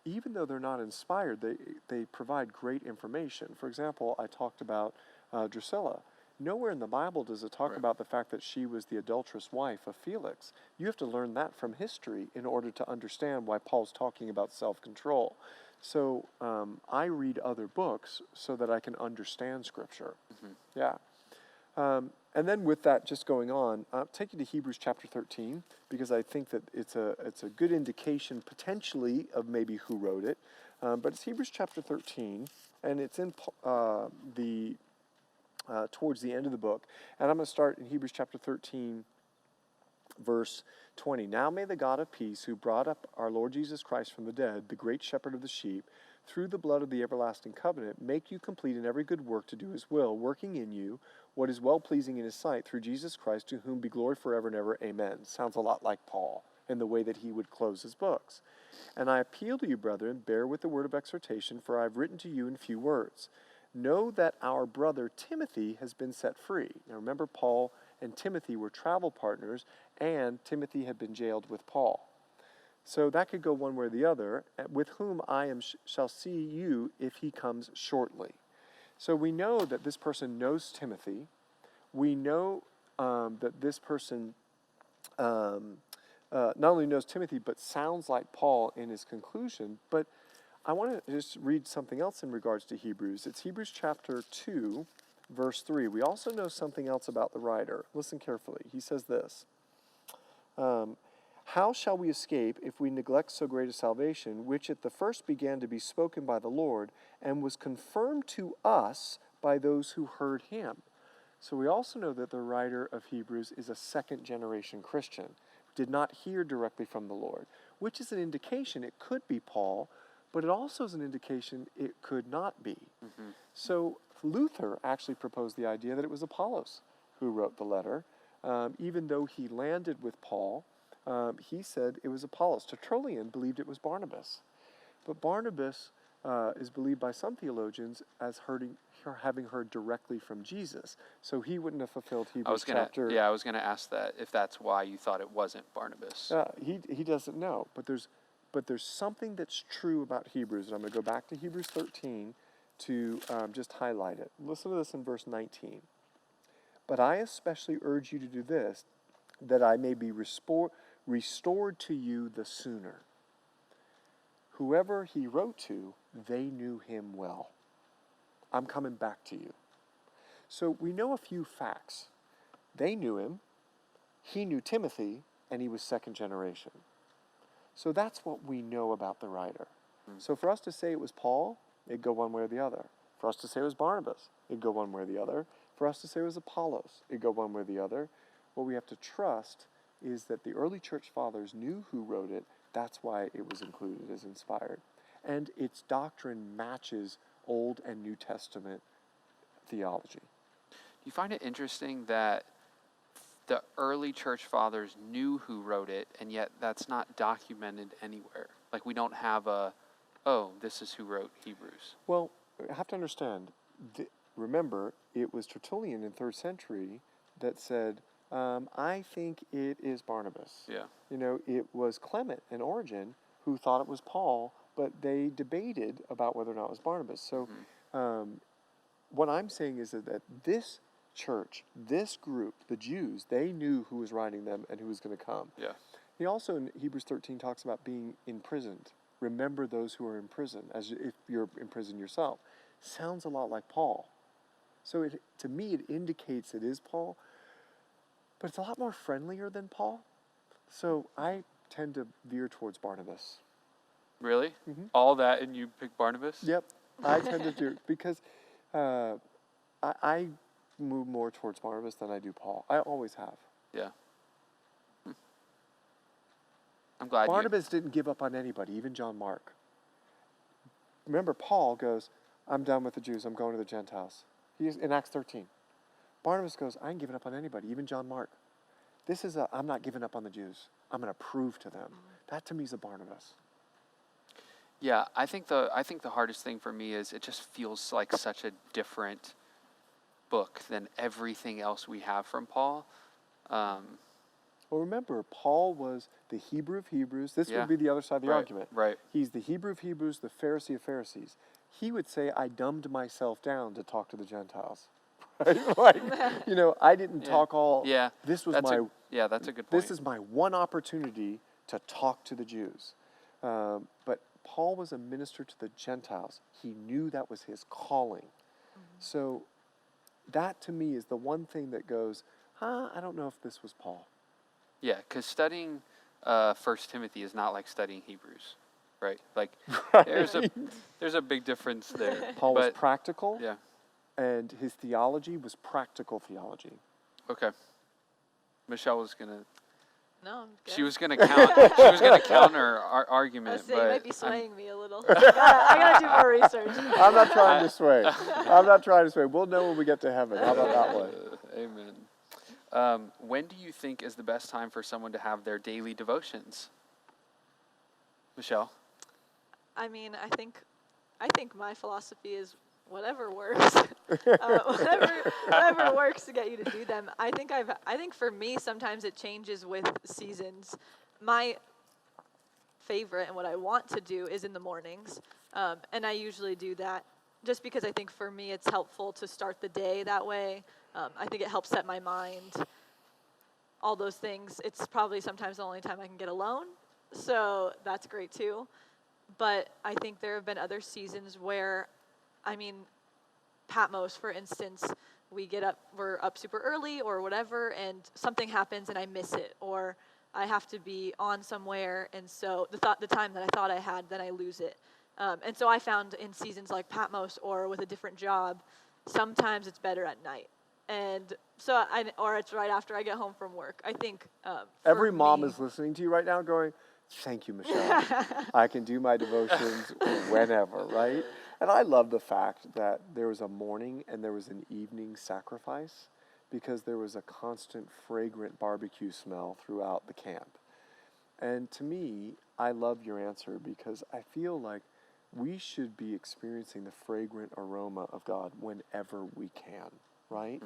even though they're not inspired, they provide great information. For example, I talked about Drusilla. Nowhere in the Bible does it talk about the fact that she was the adulterous wife of Felix. You have to learn that from history in order to understand why Paul's talking about self-control. So I read other books so that I can understand Scripture. Yeah. And then with that just going on, I'll take you to Hebrews chapter 13, because I think that it's a good indication potentially of maybe who wrote it. But it's Hebrews chapter 13, and it's in towards the end of the book. And I'm going to start in Hebrews chapter 13, verse 20. Now may the God of peace, who brought up our Lord Jesus Christ from the dead, the great shepherd of the sheep, through the blood of the everlasting covenant, make you complete in every good work to do his will, working in you what is well-pleasing in his sight, through Jesus Christ, to whom be glory forever and ever. Amen. Sounds a lot like Paul in the way that he would close his books. And I appeal to you, brethren, bear with the word of exhortation, for I have written to you in few words. Know that our brother Timothy has been set free. Now remember, Paul and Timothy were travel partners, and Timothy had been jailed with Paul. So that could go one way or the other, with whom I shall see you if he comes shortly. So we know that this person knows Timothy. We know that this person not only knows Timothy, but sounds like Paul in his conclusion. But I want to just read something else in regards to Hebrews. It's Hebrews chapter 2, verse 3. We also know something else about the writer. Listen carefully. He says this. How shall we escape if we neglect so great a salvation, which at the first began to be spoken by the Lord, and was confirmed to us by those who heard him? So we also know that the writer of Hebrews is a second-generation Christian, did not hear directly from the Lord, which is an indication it could be Paul, but it also is an indication it could not be. So Luther actually proposed the idea that it was Apollos who wrote the letter. Even though he landed with Paul, he said it was Apollos. Tertullian believed it was Barnabas. But Barnabas is believed by some theologians as having heard directly from Jesus. So he wouldn't have fulfilled Hebrews chapter. I was gonna ask that if that's why you thought it wasn't Barnabas. He doesn't know, but there's something that's true about Hebrews, and I'm going to go back to Hebrews 13 to just highlight it. Listen to this in verse 19. But I especially urge you to do this, that I may be restored to you the sooner. Whoever he wrote to, they knew him well. I'm coming back to you. So we know a few facts. They knew him, he knew Timothy, and he was second generation. So that's what we know about the writer. So for us to say it was Paul, it'd go one way or the other. For us to say it was Barnabas, it'd go one way or the other. For us to say it was Apollos, it'd go one way or the other. What we have to trust is that the early church fathers knew who wrote it. That's why it was included as inspired. And its doctrine matches Old and New Testament theology. Do you find it interesting that the early church fathers knew who wrote it, and yet that's not documented anywhere? Like, we don't have this is who wrote Hebrews. Well, I have to understand, remember, it was Tertullian in 3rd century that said, I think it is Barnabas. Yeah. It was Clement and Origen who thought it was Paul, but they debated about whether or not it was Barnabas. So what I'm saying is that this church, this group, the Jews, they knew who was writing them and who was going to come. Yeah. He also, in Hebrews 13, talks about being imprisoned. Remember those who are in prison, as if you're in prison yourself. Sounds a lot like Paul. So to me, it indicates it is Paul, but it's a lot more friendlier than Paul. So I tend to veer towards Barnabas. Really? Mm-hmm. All that, and you pick Barnabas? Yep, I tend to do because I move more towards Barnabas than I do Paul. I always have. Yeah. I'm glad Barnabas didn't give up on anybody, even John Mark. Remember, Paul goes, I'm done with the Jews, I'm going to the Gentiles. He's in Acts 13. Barnabas goes, I ain't giving up on anybody, even John Mark. This is I'm not giving up on the Jews. I'm going to prove to them. That to me is a Barnabas. Yeah, I think the hardest thing for me is it just feels like such a different book than everything else we have from Paul. Well, remember, Paul was the Hebrew of Hebrews. This would be the other side of the argument. Right. He's the Hebrew of Hebrews, the Pharisee of Pharisees. He would say, I dumbed myself down to talk to the Gentiles. Right? Like, I didn't talk all. Yeah. This was that's a good point. This is my one opportunity to talk to the Jews. But Paul was a minister to the Gentiles. He knew that was his calling. Mm-hmm. So that to me is the one thing that goes, I don't know if this was Paul. Yeah, because studying 1 Timothy is not like studying Hebrews, right? Like, there's a big difference there. Paul was practical. Yeah. And his theology was practical theology. Okay. Michelle was gonna. No, I'm good. She was gonna counter our argument, You but might be swaying me a little. I gotta do more research. I'm not trying to sway. I'm not trying to sway. We'll know when we get to heaven. How about that one? Amen. When do you think is the best time for someone to have their daily devotions? Michelle? I mean, I think my philosophy is whatever works. Whatever works to get you to do them. I think for me sometimes it changes with seasons. My favorite and what I want to do is in the mornings, and I usually do that just because I think for me it's helpful to start the day that way. I think it helps set my mind. All those things. It's probably sometimes the only time I can get alone, so that's great too. But I think there have been other seasons where, Patmos, for instance, we're up super early or whatever, and something happens and I miss it, or I have to be on somewhere, and so the time that I thought I had, then I lose it. And so I found in seasons like Patmos or with a different job, sometimes it's better at night. And so, or it's right after I get home from work. I think every mom is listening to you right now going, thank you, Michelle. I can do my devotions whenever, right? And I love the fact that there was a morning and there was an evening sacrifice because there was a constant fragrant barbecue smell throughout the camp. And to me, I love your answer because I feel like we should be experiencing the fragrant aroma of God whenever we can, right?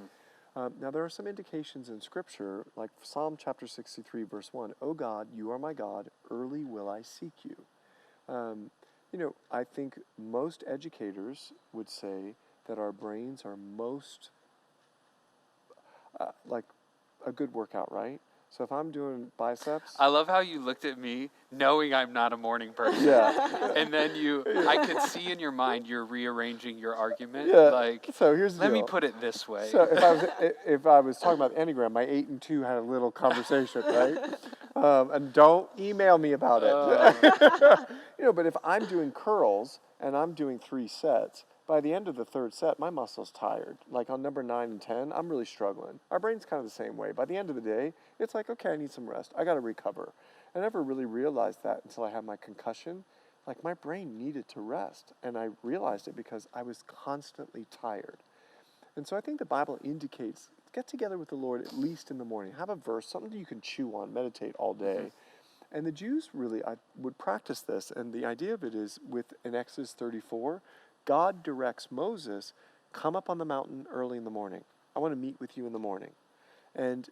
Now, there are some indications in Scripture, like Psalm chapter 63, verse 1, "O God, you are my God, early will I seek you." I think most educators would say that our brains are most like a good workout, right? So if I'm doing biceps, I love how you looked at me knowing I'm not a morning person. yeah, And then I could see in your mind you're rearranging your argument. yeah. Like, So here's the let me deal. put it this way. So if I was talking about the Enneagram, my 8 and 2 had a little conversation, right? And don't email me about it. But if I'm doing curls and I'm doing 3 sets, by the end of the 3rd set, my muscle's tired. Like on number 9 and 10, I'm really struggling. Our brain's kind of the same way. By the end of the day, it's like, okay, I need some rest. I got to recover. I never really realized that until I had my concussion. Like my brain needed to rest. And I realized it because I was constantly tired. And so I think the Bible indicates, get together with the Lord at least in the morning. Have a verse, something you can chew on, meditate all day. And the Jews really would practice this. And the idea of it is in Exodus 34, God directs Moses, come up on the mountain early in the morning. I want to meet with you in the morning. And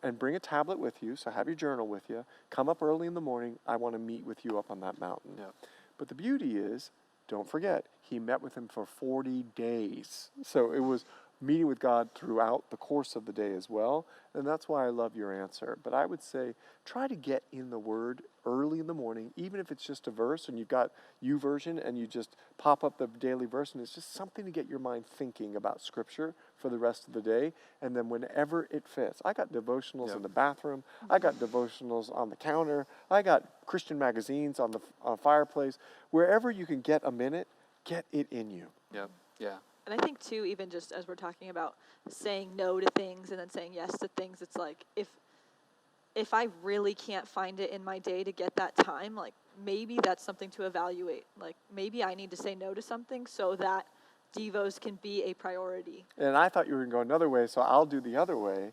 and bring a tablet with you, so have your journal with you. Come up early in the morning. I want to meet with you up on that mountain. Yep. But the beauty is, don't forget, he met with him for 40 days. So it was meeting with God throughout the course of the day as well. And that's why I love your answer. But I would say, try to get in the Word early in the morning, even if it's just a verse and you've got YouVersion and you just pop up the daily verse and it's just something to get your mind thinking about Scripture for the rest of the day. And then whenever it fits. I got devotionals in the bathroom. I got devotionals on the counter. I got Christian magazines on the fireplace. Wherever you can get a minute, get it in you. Yep. Yeah. And I think too, even just as we're talking about saying no to things and then saying yes to things, it's like if I really can't find it in my day to get that time, like maybe that's something to evaluate. Like maybe I need to say no to something so that devos can be a priority. And I thought you were going to go another way, so I'll do the other way.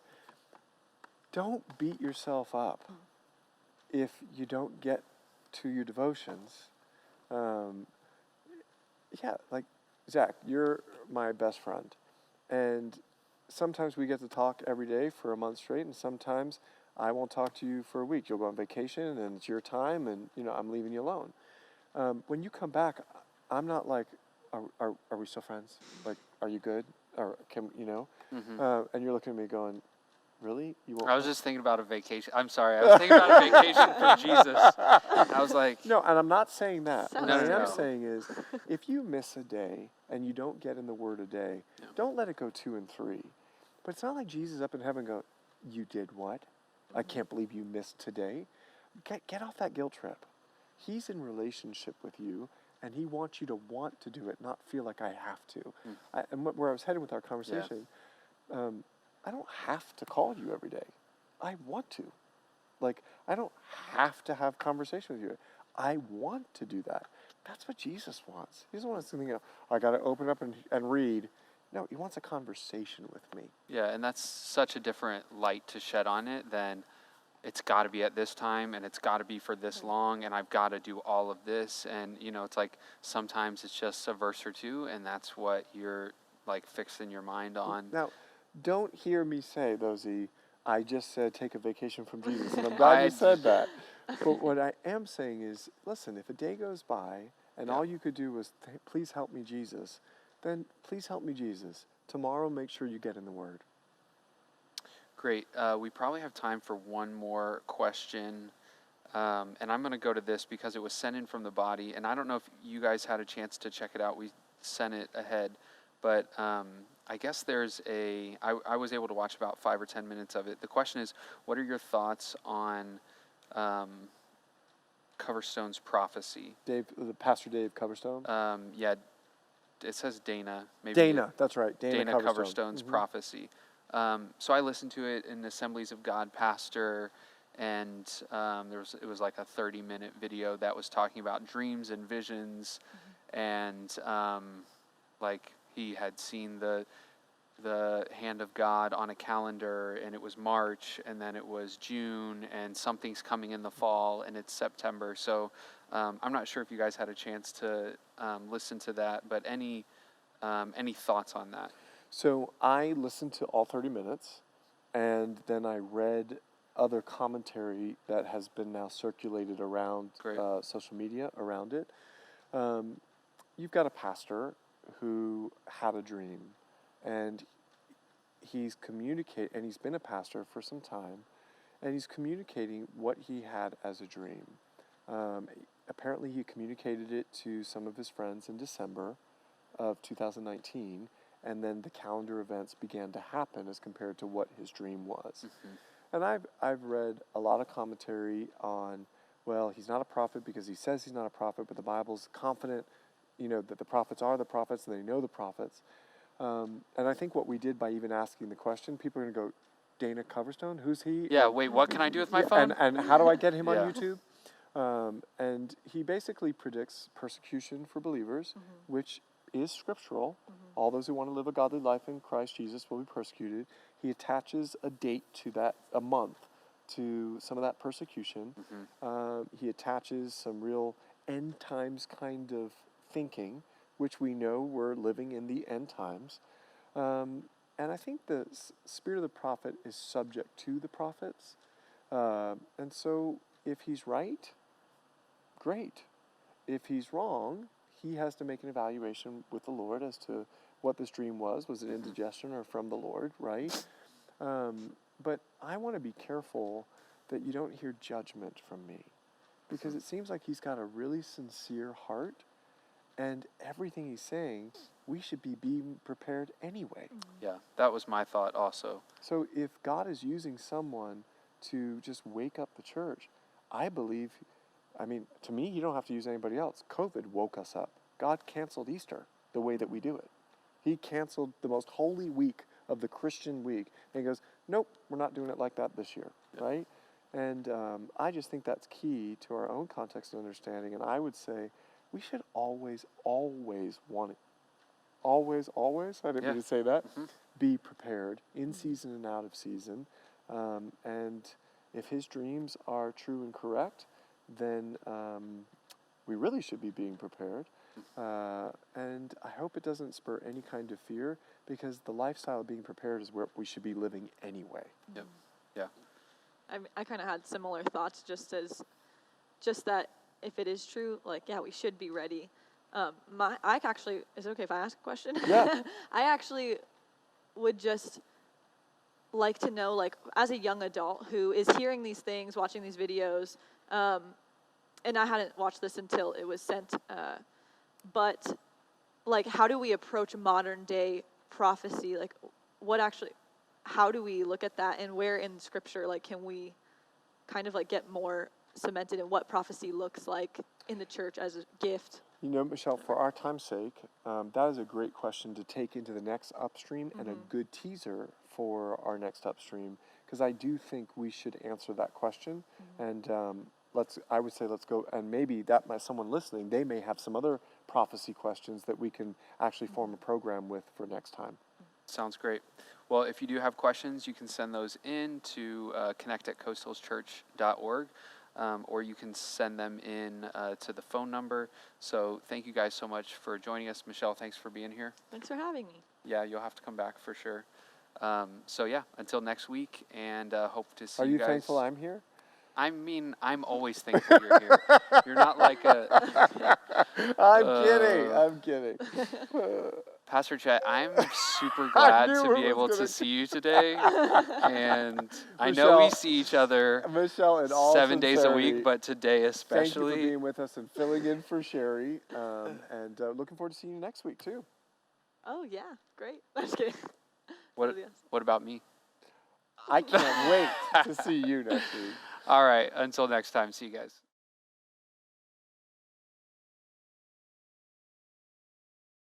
Don't beat yourself up if you don't get to your devotions. Like Zach, you're my best friend. And sometimes we get to talk every day for a month straight, and sometimes I won't talk to you for a week. You'll go on vacation, and it's your time, and I'm leaving you alone. When you come back, I'm not like, are we still friends? Like, are you good? Or can and you're looking at me going, really? You won't? I was just thinking about a vacation. I'm sorry. I was thinking about a vacation from Jesus. I was like, no, and I'm not saying that. Sounds What I am no. saying is, if you miss a day and you don't get in the Word a day, don't let it go 2 and 3. But it's not like Jesus up in heaven go, you did what? I can't believe you missed today. Get off that guilt trip. He's in relationship with you, and he wants you to want to do it, not feel like I have to. And where I was headed with our conversation, I don't have to call you every day. I want to. Like, I don't have to have conversation with you. I want to do that. That's what Jesus wants. He doesn't want us to think, I got to open up and read. No, he wants a conversation with me. yeah, and that's such a different light to shed on it than it's got to be at this time and it's got to be for this long and I've got to do all of this. And, it's like sometimes it's just a verse or two and that's what you're like fixing your mind on. Now, don't hear me say, though, Z, I just said take a vacation from Jesus. And I'm glad you said that. But what I am saying is, listen, if a day goes by and all you could do was, please help me, Jesus, then please help me, Jesus. Tomorrow, make sure you get in the Word. Great. We probably have time for one more question. And I'm going to go to this because it was sent in from the body. And I don't know if you guys had a chance to check it out. We sent it ahead. But I guess I was able to watch about 5 or 10 minutes of it. The question is, what are your thoughts on Coverstone's prophecy? Pastor Dave Coverstone? Yeah, it says Dana. Maybe Dana, that's right. Dana Coverstone's prophecy. So I listened to it in Assemblies of God pastor, and it was like a 30-minute video that was talking about dreams and visions, and like he had seen the hand of God on a calendar, and it was March, and then it was June, and something's coming in the fall, and it's September. So I'm not sure if you guys had a chance to listen to that, but any thoughts on that? So I listened to all 30 minutes, and then I read other commentary that has been now circulated around Great. social media around it. You've got a pastor who had a dream, and he's been a pastor for some time, and he's communicating what he had as a dream. Apparently he communicated it to some of his friends in December of 2019, and then the calendar events began to happen as compared to what his dream was. And I've read a lot of commentary on, well, he's not a prophet because he says he's not a prophet, but the Bible's confident, that the prophets are the prophets and they know the prophets. And I think what we did by even asking the question, people are going to go, Dana Coverstone, who's he? Yeah, wait, what can I do with my phone? And how do I get him on Yeah. YouTube? And he basically predicts persecution for believers, which is scriptural. All those who want to live a godly life in Christ Jesus will be persecuted. He attaches a date to that, a month, to some of that persecution. He attaches some real end times kind of thinking, which we know we're living in the end times. And I think the spirit of the prophet is subject to the prophets. And so if he's right, great. If he's wrong, he has to make an evaluation with the Lord as to what this dream was. Was it indigestion or from the Lord, right? But I want to be careful that you don't hear judgment from me, because it seems like he's got a really sincere heart, and everything he's saying, we should be being prepared anyway. Yeah, that was my thought also. So if God is using someone to just wake up the church, I believe, to me, you don't have to use anybody else. COVID woke us up. God canceled Easter the way that we do it. He canceled the most holy week of the Christian week. And he goes, nope, we're not doing it like that this year, right? And I just think that's key to our own context and understanding. And I would say we should always want it. Always, I didn't mean to say that. Be prepared in season and out of season. And if his dreams are true and correct, then we really should be being prepared. And I hope it doesn't spur any kind of fear, because the lifestyle of being prepared is where we should be living anyway. Yep. Yeah. I kind of had similar thoughts, just that if it is true, we should be ready. I actually, is it okay if I ask a question? Yeah. I actually would just like to know, as a young adult who is hearing these things, watching these videos, and I hadn't watched this until it was sent, but how do we approach modern day prophecy? How do we look at that, and where in Scripture, can we kind of get more cemented in what prophecy looks like in the church as a gift? Michelle, for our time's sake, that is a great question to take into the next Upstream, and a good teaser for our next Upstream, because I do think we should answer that question. And I would say let's go, and maybe someone listening, they may have some other prophecy questions that we can actually form a program with for next time. Sounds great. Well, if you do have questions, you can send those in to connect@coastalschurch.org, or you can send them in to the phone number. So thank you guys so much for joining us. Michelle, thanks for being here. Thanks for having me. Yeah, you'll have to come back for sure. Until next week, and hope to see you guys. Are you thankful I'm here? I'm always thankful you're here. You're not like a... I'm kidding. Pastor Chet, I'm super glad to knew be it able was to gonna see you today. And I know Michelle- we see each other Michelle, in all 7 days a week, sincerity, but today thank you for especially. being with us and filling in for Sherry. And looking forward to seeing you next week, too. Oh, yeah. Great. I'm just kidding. What about me? I can't wait to see you next week. All right, until next time, see you guys.